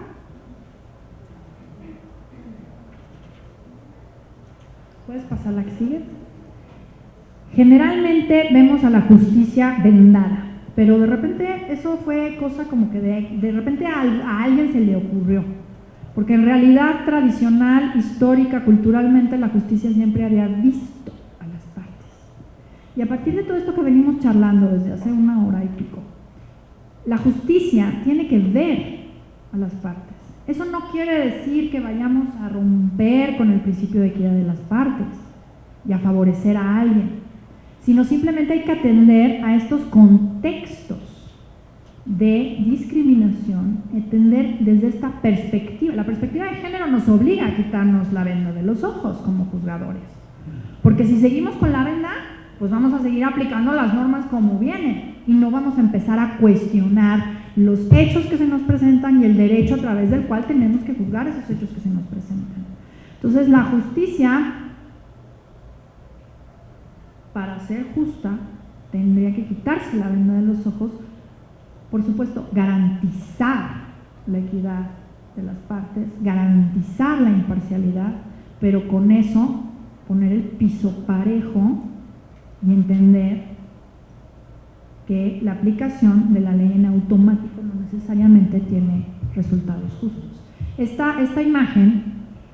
¿Puedes pasar la que sigue? Generalmente vemos a la justicia vendada, pero de repente eso fue cosa como que de repente a alguien se le ocurrió, porque en realidad tradicional, histórica, culturalmente la justicia siempre había visto a las partes. Y a partir de todo esto que venimos charlando desde hace 1 hora y pico, la justicia tiene que ver a las partes. Eso no quiere decir que vayamos a romper con el principio de equidad de las partes y a favorecer a alguien, sino simplemente hay que atender a estos contextos de discriminación, entender desde esta perspectiva. La perspectiva de género nos obliga a quitarnos la venda de los ojos como juzgadores, porque si seguimos con la venda, pues vamos a seguir aplicando las normas como vienen y no vamos a empezar a cuestionar los hechos que se nos presentan y el derecho a través del cual tenemos que juzgar esos hechos que se nos presentan. Entonces, la justicia, para ser justa, tendría que quitarse la venda de los ojos, por supuesto, garantizar la equidad de las partes, garantizar la imparcialidad, pero con eso poner el piso parejo y entender que la aplicación de la ley en automático no necesariamente tiene resultados justos. Esta imagen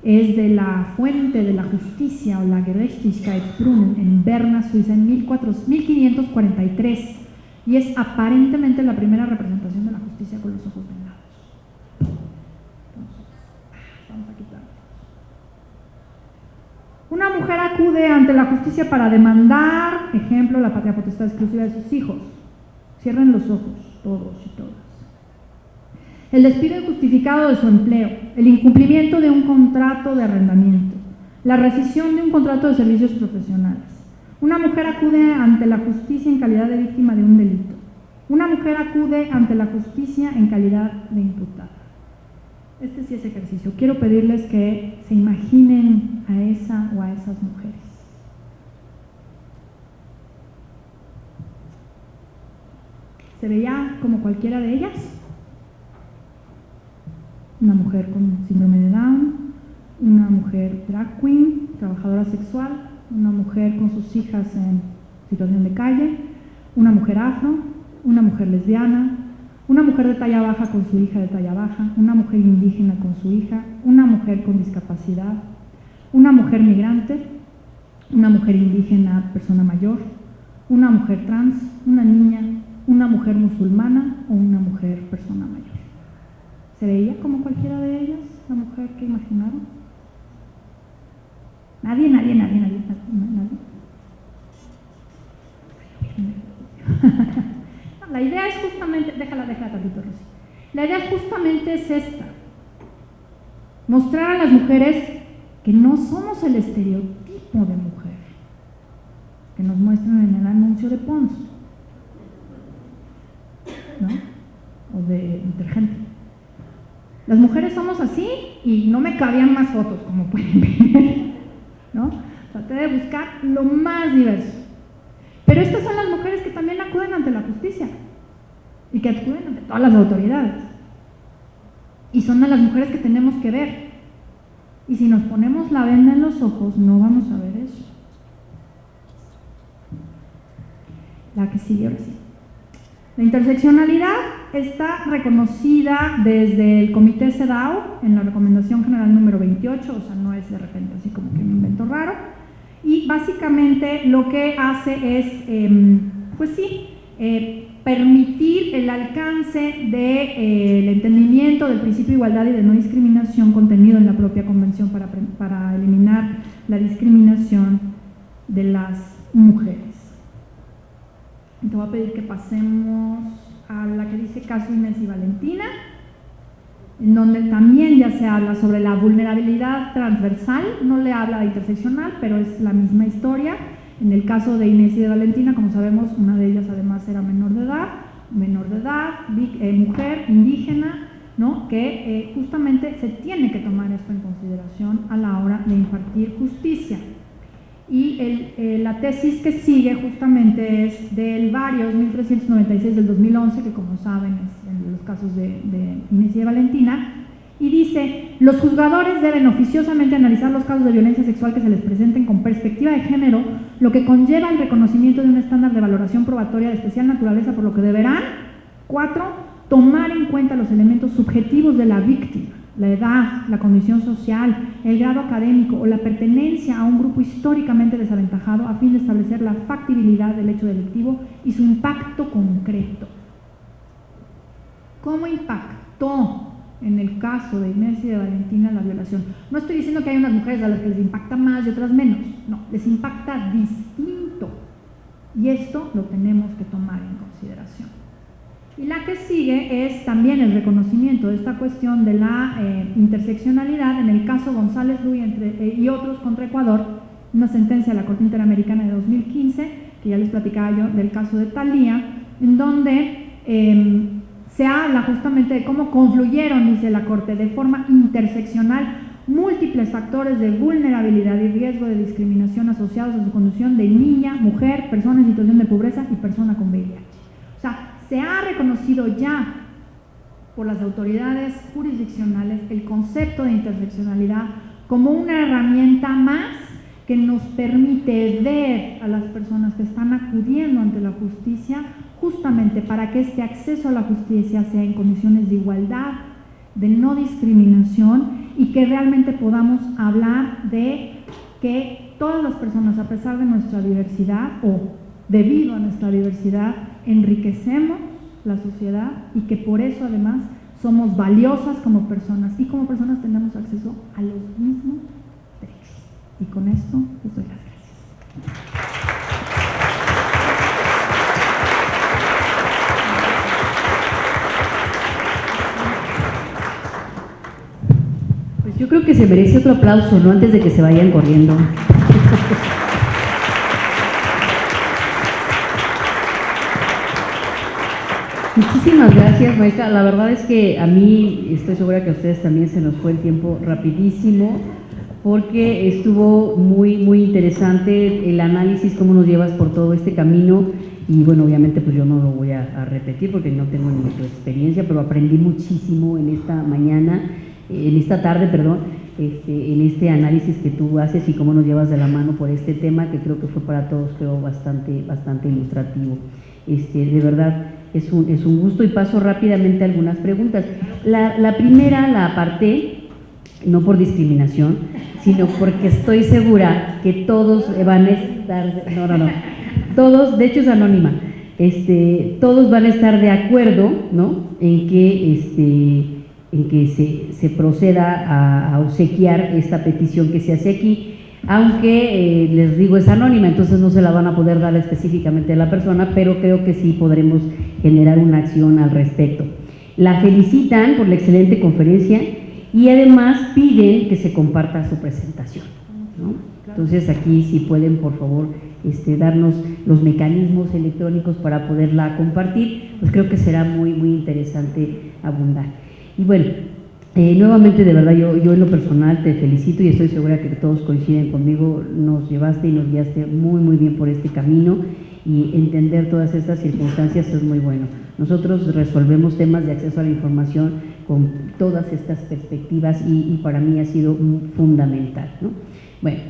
es de la fuente de la justicia o la Gerechtigkeitsbrunnen en Berna, Suiza, en 1543, y es aparentemente la primera representación de la justicia con los ojos vendados. Entonces, vamos a quitar. Una mujer acude ante la justicia para demandar, ejemplo, la patria potestad exclusiva de sus hijos. Cierren los ojos, todos y todas. El despido injustificado de su empleo, el incumplimiento de un contrato de arrendamiento, la rescisión de un contrato de servicios profesionales. Una mujer acude ante la justicia en calidad de víctima de un delito. Una mujer acude ante la justicia en calidad de imputada. Este sí es ejercicio. Quiero pedirles que se imaginen a esa o a esas mujeres. ¿Se veía como cualquiera de ellas? Una mujer con síndrome de Down, una mujer drag queen, trabajadora sexual, una mujer con sus hijas en situación de calle, una mujer afro, una mujer lesbiana, una mujer de talla baja con su hija de talla baja, una mujer indígena con su hija, una mujer con discapacidad, una mujer migrante, una mujer indígena, persona mayor, una mujer trans, una niña, una mujer musulmana o una mujer persona mayor. ¿Se veía como cualquiera de ellas, la mujer que imaginaron? Nadie. La idea justamente es esta: mostrar a las mujeres que no somos el estereotipo de mujer que nos muestran en el anuncio de Pons, ¿no? O de detergente. Las mujeres somos así y no me cabían más fotos, como pueden ver, ¿no? Traté de buscar lo más diverso. Pero estas son las mujeres que también acuden ante la justicia y que acuden ante todas las autoridades. Y son a las mujeres que tenemos que ver. Y si nos ponemos la venda en los ojos, no vamos a ver eso. La que sigue ahora sí. La interseccionalidad está reconocida desde el Comité CEDAW en la Recomendación General número 28, o sea, no es de repente así como que un invento raro, y básicamente lo que hace es, pues sí, permitir el alcance del entendimiento del principio de igualdad y de no discriminación contenido en la propia Convención para eliminar la discriminación de las mujeres. Te voy a pedir que pasemos a la que dice caso Inés y Valentina, en donde también ya se habla sobre la vulnerabilidad transversal, no le habla de interseccional, pero es la misma historia. En el caso de Inés y de Valentina, como sabemos, una de ellas además era menor de edad, mujer, indígena, ¿no? Que justamente se tiene que tomar esto en consideración a la hora de impartir justicia. Y la tesis que sigue justamente es del Varios 1396 del 2011, que como saben es en los casos de Inés y de Valentina, y dice: los juzgadores deben oficiosamente analizar los casos de violencia sexual que se les presenten con perspectiva de género, lo que conlleva el reconocimiento de un estándar de valoración probatoria de especial naturaleza, por lo que deberán, 4, tomar en cuenta los elementos subjetivos de la víctima, la edad, la condición social, el grado académico o la pertenencia a un grupo históricamente desaventajado, a fin de establecer la factibilidad del hecho delictivo y su impacto concreto. ¿Cómo impactó en el caso de Inés y de Valentina la violación? No estoy diciendo que hay unas mujeres a las que les impacta más y otras menos, no, les impacta distinto, y esto lo tenemos que tomar en consideración. Y la que sigue es también el reconocimiento de esta cuestión de la interseccionalidad en el caso González Ruy y otros contra Ecuador, una sentencia de la Corte Interamericana de 2015, que ya les platicaba yo del caso de Thalía, en donde se habla justamente de cómo confluyeron, dice la Corte, de forma interseccional múltiples factores de vulnerabilidad y riesgo de discriminación asociados a su condición de niña, mujer, persona en situación de pobreza y persona con VIH. O sea, se ha reconocido ya por las autoridades jurisdiccionales el concepto de interseccionalidad como una herramienta más que nos permite ver a las personas que están acudiendo ante la justicia justamente para que este acceso a la justicia sea en condiciones de igualdad, de no discriminación, y que realmente podamos hablar de que todas las personas, a pesar de nuestra diversidad o debido a nuestra diversidad, enriquecemos la sociedad y que por eso además somos valiosas como personas, y como personas tenemos acceso a los mismos derechos. Y con esto les doy las gracias. Pues yo creo que se merece otro aplauso, ¿no? Antes de que se vayan corriendo. Muchísimas gracias, maestra. La verdad es que a mí, estoy segura que a ustedes también se nos fue el tiempo rapidísimo, porque estuvo muy interesante el análisis, cómo nos llevas por todo este camino. Y bueno, obviamente pues yo no lo voy a repetir porque no tengo ni tu experiencia, pero aprendí muchísimo en esta tarde, en este análisis que tú haces y cómo nos llevas de la mano por este tema, que creo que fue para todos, bastante ilustrativo. De verdad, es un gusto, y paso rápidamente a algunas preguntas. La primera la aparté, no por discriminación, sino porque estoy segura que todos van a estar, todos, de hecho es anónima, todos van a estar de acuerdo, ¿no?, en que se proceda a obsequiar esta petición que se hace aquí, aunque les digo es anónima, entonces no se la van a poder dar específicamente a la persona, pero creo que sí podremos generar una acción al respecto. La felicitan por la excelente conferencia y además piden que se comparta su presentación, ¿no? Entonces aquí si pueden por favor darnos los mecanismos electrónicos para poderla compartir, pues creo que será muy interesante abundar. Y bueno, nuevamente de verdad yo en lo personal te felicito y estoy segura que todos coinciden conmigo, nos llevaste y nos guiaste muy bien por este camino, y entender todas estas circunstancias es muy bueno. Nosotros resolvemos temas de acceso a la información con todas estas perspectivas y para mí ha sido fundamental, ¿no? Bueno,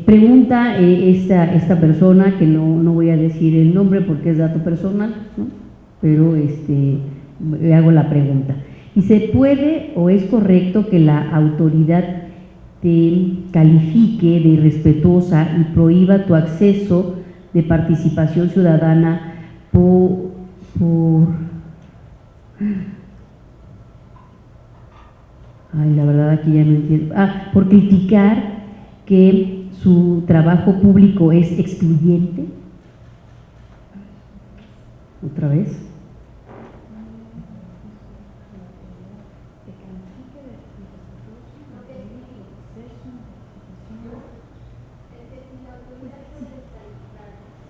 pregunta esta persona, que no voy a decir el nombre porque es dato personal, ¿no? Pero le hago la pregunta. Dice, ¿puede o es correcto que la autoridad te califique de irrespetuosa y prohíba tu acceso de participación ciudadana por la verdad aquí ya no entiendo, por criticar que su trabajo público es excluyente? ¿Otra vez?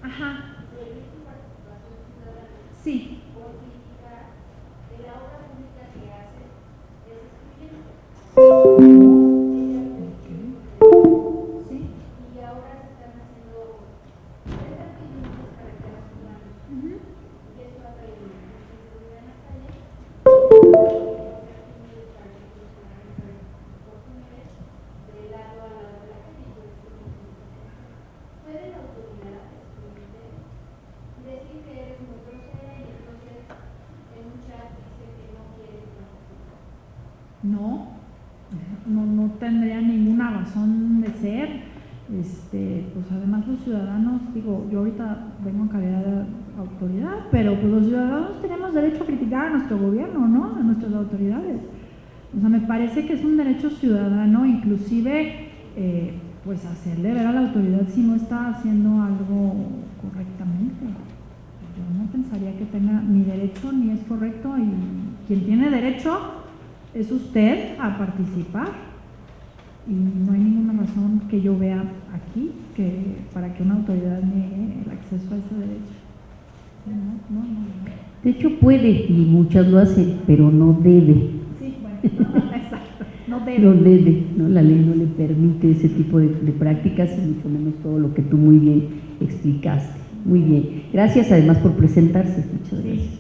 Ajá. Sí. No tendría ninguna razón de ser. Pues además los ciudadanos, digo, yo ahorita vengo en calidad de autoridad, pero pues los ciudadanos tenemos derecho a criticar a nuestro gobierno, ¿no? A nuestras autoridades. O sea, me parece que es un derecho ciudadano, inclusive, pues hacerle ver a la autoridad si no está haciendo algo correctamente. Yo no pensaría que tenga ni derecho ni es correcto, y quien tiene derecho es usted a participar, y no hay ninguna razón que yo vea aquí para que una autoridad niegue el acceso a ese derecho. No. De hecho puede, y muchas lo hacen, pero no debe. Sí, bueno, exacto, no debe. No debe, ¿no? La ley no le permite ese tipo de prácticas, y mucho menos todo lo que tú muy bien explicaste. Muy bien, gracias además por presentarse, muchas gracias. Sí.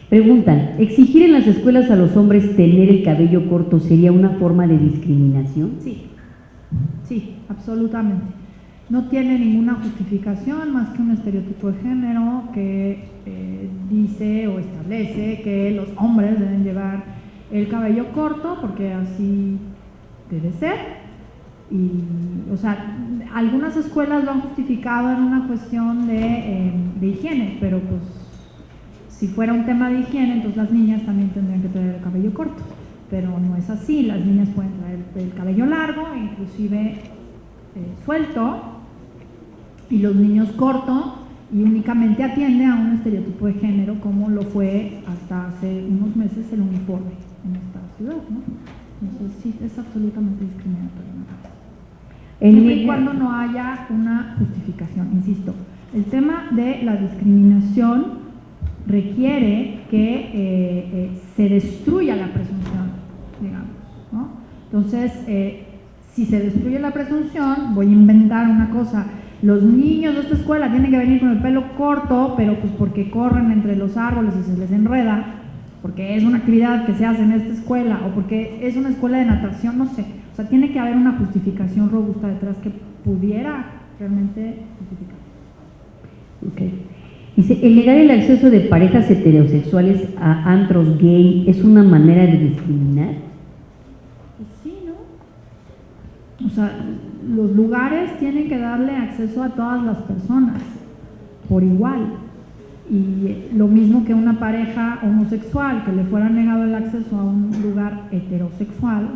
Preguntan, ¿exigir en las escuelas a los hombres tener el cabello corto sería una forma de discriminación? Sí, absolutamente. No tiene ninguna justificación más que un estereotipo de género que dice o establece que los hombres deben llevar el cabello corto porque así debe ser. Y, o sea, algunas escuelas lo han justificado en una cuestión de higiene, pero pues si fuera un tema de higiene, entonces las niñas también tendrían que tener el cabello corto, pero no es así. Las niñas pueden traer el cabello largo, inclusive suelto, y los niños corto, y únicamente atiende a un estereotipo de género, como lo fue hasta hace unos meses el uniforme en esta ciudad, ¿no? Entonces sí, es absolutamente discriminatorio. Siempre y cuando no haya una justificación, insisto. El tema de la discriminación requiere que se destruya la presunción, digamos, ¿no? Entonces, si se destruye la presunción, voy a inventar una cosa: los niños de esta escuela tienen que venir con el pelo corto, pero pues porque corren entre los árboles y se les enreda, porque es una actividad que se hace en esta escuela, o porque es una escuela de natación, no sé. O sea, tiene que haber una justificación robusta detrás que pudiera realmente justificar. Okay. Dice, ¿el negar el acceso de parejas heterosexuales a antros gay es una manera de discriminar? Pues sí, ¿no? O sea, los lugares tienen que darle acceso a todas las personas por igual. Y lo mismo que una pareja homosexual que le fuera negado el acceso a un lugar heterosexual,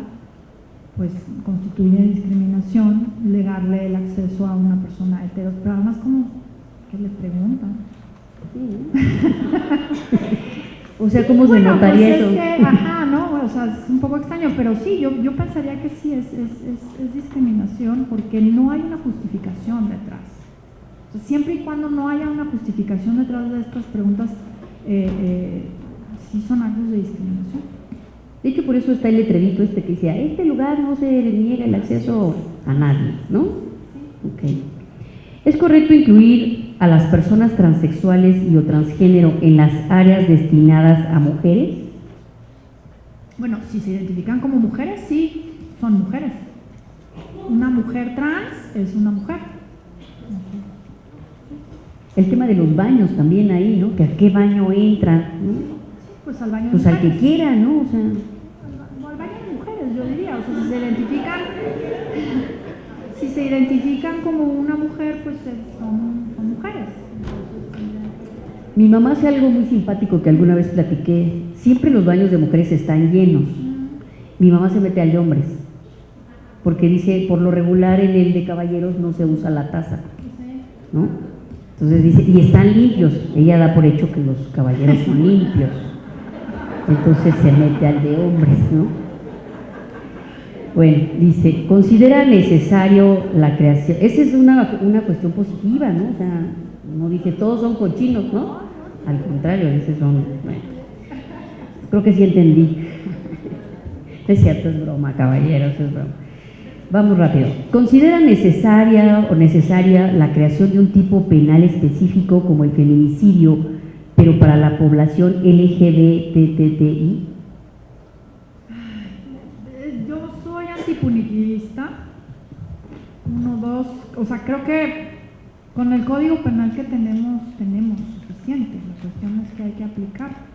pues constituye discriminación negarle el acceso a una persona hetero. Pero además, como que le preguntan. O sea, ¿cómo se bueno, notaría pues eso? Es que, ajá, ¿no? O sea, es un poco extraño, pero sí, yo pensaría que sí es discriminación porque no hay una justificación detrás. O sea, siempre y cuando no haya una justificación detrás de estas preguntas, sí son actos de discriminación. De hecho, por eso está el letrerito este que dice, a este lugar no se le niega el acceso a nadie, ¿no? Okay. ¿Es correcto incluir a las personas transexuales y o transgénero en las áreas destinadas a mujeres? Bueno, si se identifican como mujeres, sí, son mujeres. Una mujer trans es una mujer. El tema de los baños también ahí, ¿no? Que a qué baño entran, ¿no? Sí, pues al baño de Pues al que mujeres. quiera, ¿no? O sea, Al baño de mujeres, yo diría. O sea, si se identifican como una mujer, pues son mujeres. mi mamá hace algo muy simpático que alguna vez platiqué. Siempre los baños de mujeres están llenos. Mi mamá se mete al de hombres, porque dice, por lo regular en el de caballeros no se usa la taza, ¿no? Entonces dice, y están limpios. Ella da por hecho que los caballeros son limpios. Entonces se mete al de hombres, ¿no? Bueno, dice, considera necesario la creación. Esa es una cuestión positiva, ¿no? O sea, no dice, todos son cochinos, ¿no? Al contrario, esos son, bueno, creo que sí entendí. Es cierto, es broma, caballeros, es broma. Vamos rápido. ¿Considera necesaria la creación de un tipo penal específico como el feminicidio, pero para la población LGBTTI? Yo soy antipunitivista. 1, 2, o sea, creo que con el código penal que tenemos suficiente. La cuestión es que hay que aplicar.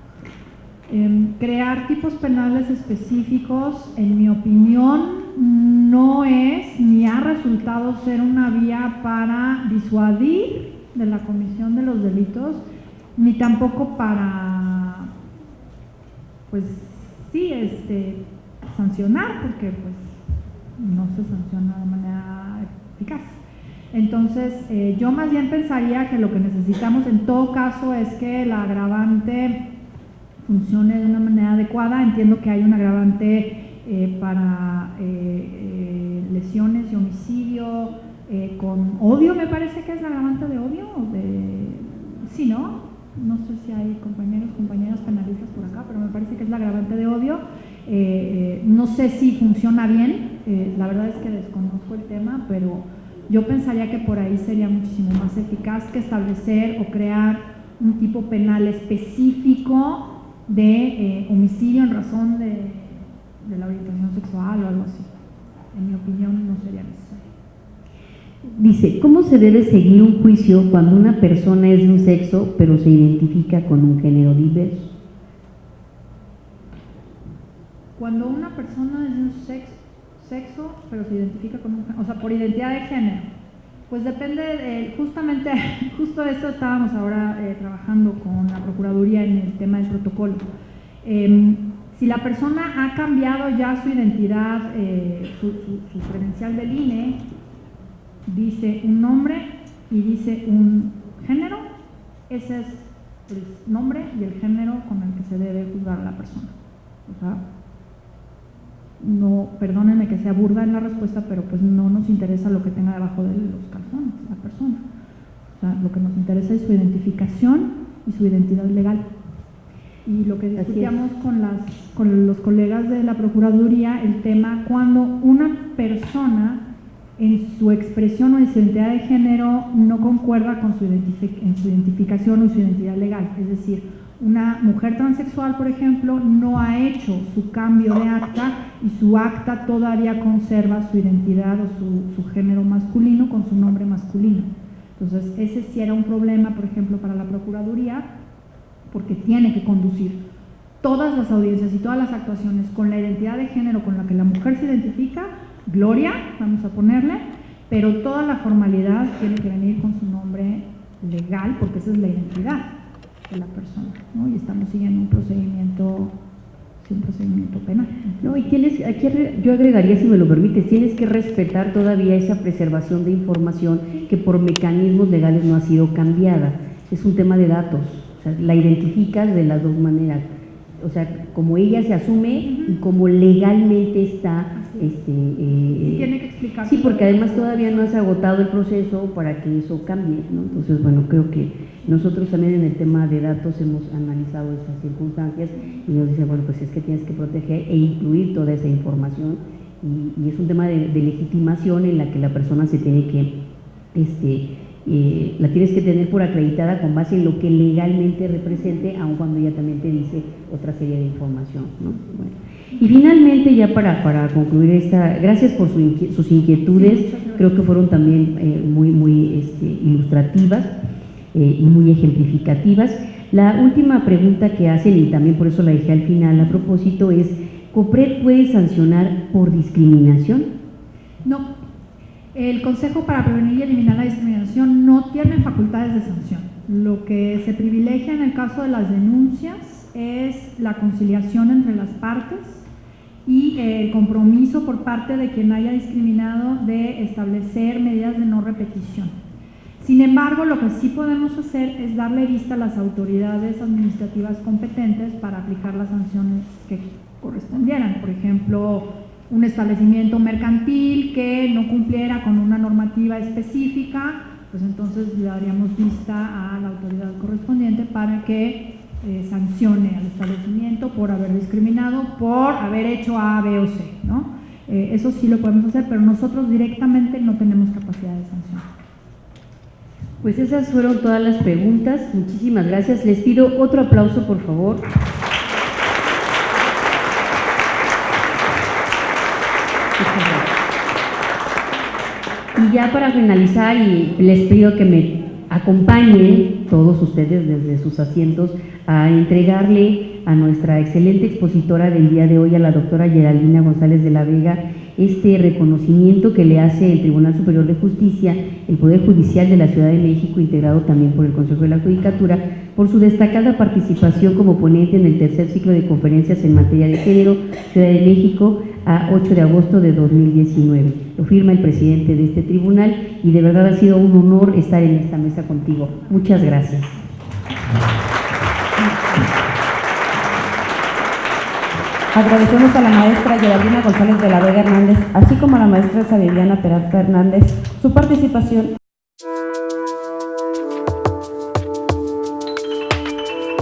Crear tipos penales específicos, en mi opinión, no es ni ha resultado ser una vía para disuadir de la comisión de los delitos, ni tampoco para, pues sí, sancionar, porque pues no se sanciona de manera eficaz. Entonces, yo más bien pensaría que lo que necesitamos en todo caso es que la agravante funcione de una manera adecuada. Entiendo que hay un agravante para lesiones y homicidio con odio, me parece que es la agravante de odio, sí, ¿no? No sé si hay compañeras penalistas por acá, pero me parece que es la agravante de odio. No sé si funciona bien, la verdad es que desconozco el tema, pero yo pensaría que por ahí sería muchísimo más eficaz que establecer o crear un tipo penal específico de homicidio en razón de la orientación sexual o algo así. En mi opinión no sería necesario. Dice, ¿cómo se debe seguir un juicio cuando una persona es de un sexo pero se identifica con un género diverso? Cuando una persona es de un sexo pero se identifica con un género, o sea, por identidad de género, pues depende, justo eso estábamos ahora trabajando con la Procuraduría en el tema del protocolo. Si la persona ha cambiado ya su identidad, su credencial del INE, dice un nombre y dice un género, ese es el nombre y el género con el que se debe juzgar a la persona. O sea, no, perdónenme que sea burda en la respuesta, pero pues no nos interesa lo que tenga debajo de los calzones la persona. O sea, lo que nos interesa es su identificación y su identidad legal. Y lo que discutíamos con los colegas de la Procuraduría, el tema cuando una persona en su expresión o en su identidad de género no concuerda con su identificación o su identidad legal. Es decir, una mujer transexual, por ejemplo, no ha hecho su cambio de acta y su acta todavía conserva su identidad o su género masculino con su nombre masculino. Entonces, ese sí era un problema, por ejemplo, para la Procuraduría, porque tiene que conducir todas las audiencias y todas las actuaciones con la identidad de género con la que la mujer se identifica, Gloria, vamos a ponerle, pero toda la formalidad tiene que venir con su nombre legal, porque esa es la identidad de la persona, ¿no? Y estamos siguiendo un procedimiento penal. No, y aquí yo agregaría, si me lo permites, tienes que respetar todavía esa preservación de información que por mecanismos legales no ha sido cambiada. es un tema de datos, o sea, la identificas de las dos maneras, o sea, como ella se asume y como legalmente está. Tiene que explicar. Sí, porque además todavía no se ha agotado el proceso para que eso cambie, ¿no? Entonces, bueno, creo que nosotros también en el tema de datos hemos analizado esas circunstancias y nos dicen, bueno, pues es que tienes que proteger e incluir toda esa información y es un tema de legitimación en la que la persona se tiene que, la tienes que tener por acreditada con base en lo que legalmente represente, aun cuando ella también te dice otra serie de información, ¿no? Bueno. Y finalmente, ya para concluir gracias por sus inquietudes, creo que fueron también muy ilustrativas y muy ejemplificativas. La última pregunta que hacen, y también por eso la dejé al final a propósito, es: ¿COPRED puede sancionar por discriminación? No. El Consejo para Prevenir y Eliminar la Discriminación no tiene facultades de sanción. Lo que se privilegia en el caso de las denuncias es la conciliación entre las partes y el compromiso por parte de quien haya discriminado de establecer medidas de no repetición. Sin embargo, lo que sí podemos hacer es darle vista a las autoridades administrativas competentes para aplicar las sanciones que correspondieran. Por ejemplo, un establecimiento mercantil que no cumpliera con una normativa específica, pues entonces le daríamos vista a la autoridad correspondiente para que sancione al establecimiento por haber discriminado, por haber hecho A, B o C, ¿no? Eso sí lo podemos hacer, pero nosotros directamente no tenemos capacidad de sanción. Pues esas fueron todas las preguntas. Muchísimas gracias. Les pido otro aplauso, por favor. Y ya para finalizar, y les pido que me acompañen todos ustedes desde sus asientos a entregarle a nuestra excelente expositora del día de hoy, a la doctora Geraldina González de la Vega, este reconocimiento que le hace el Tribunal Superior de Justicia, el Poder Judicial de la Ciudad de México, integrado también por el Consejo de la Judicatura, por su destacada participación como ponente en el tercer ciclo de conferencias en materia de género, Ciudad de México, a 8 de agosto de 2019. Lo firma el presidente de este tribunal y de verdad ha sido un honor estar en esta mesa contigo. Muchas gracias. Agradecemos a la maestra Geraldina González de la Vega Hernández, así como a la maestra Viviana Peralta Hernández, su participación.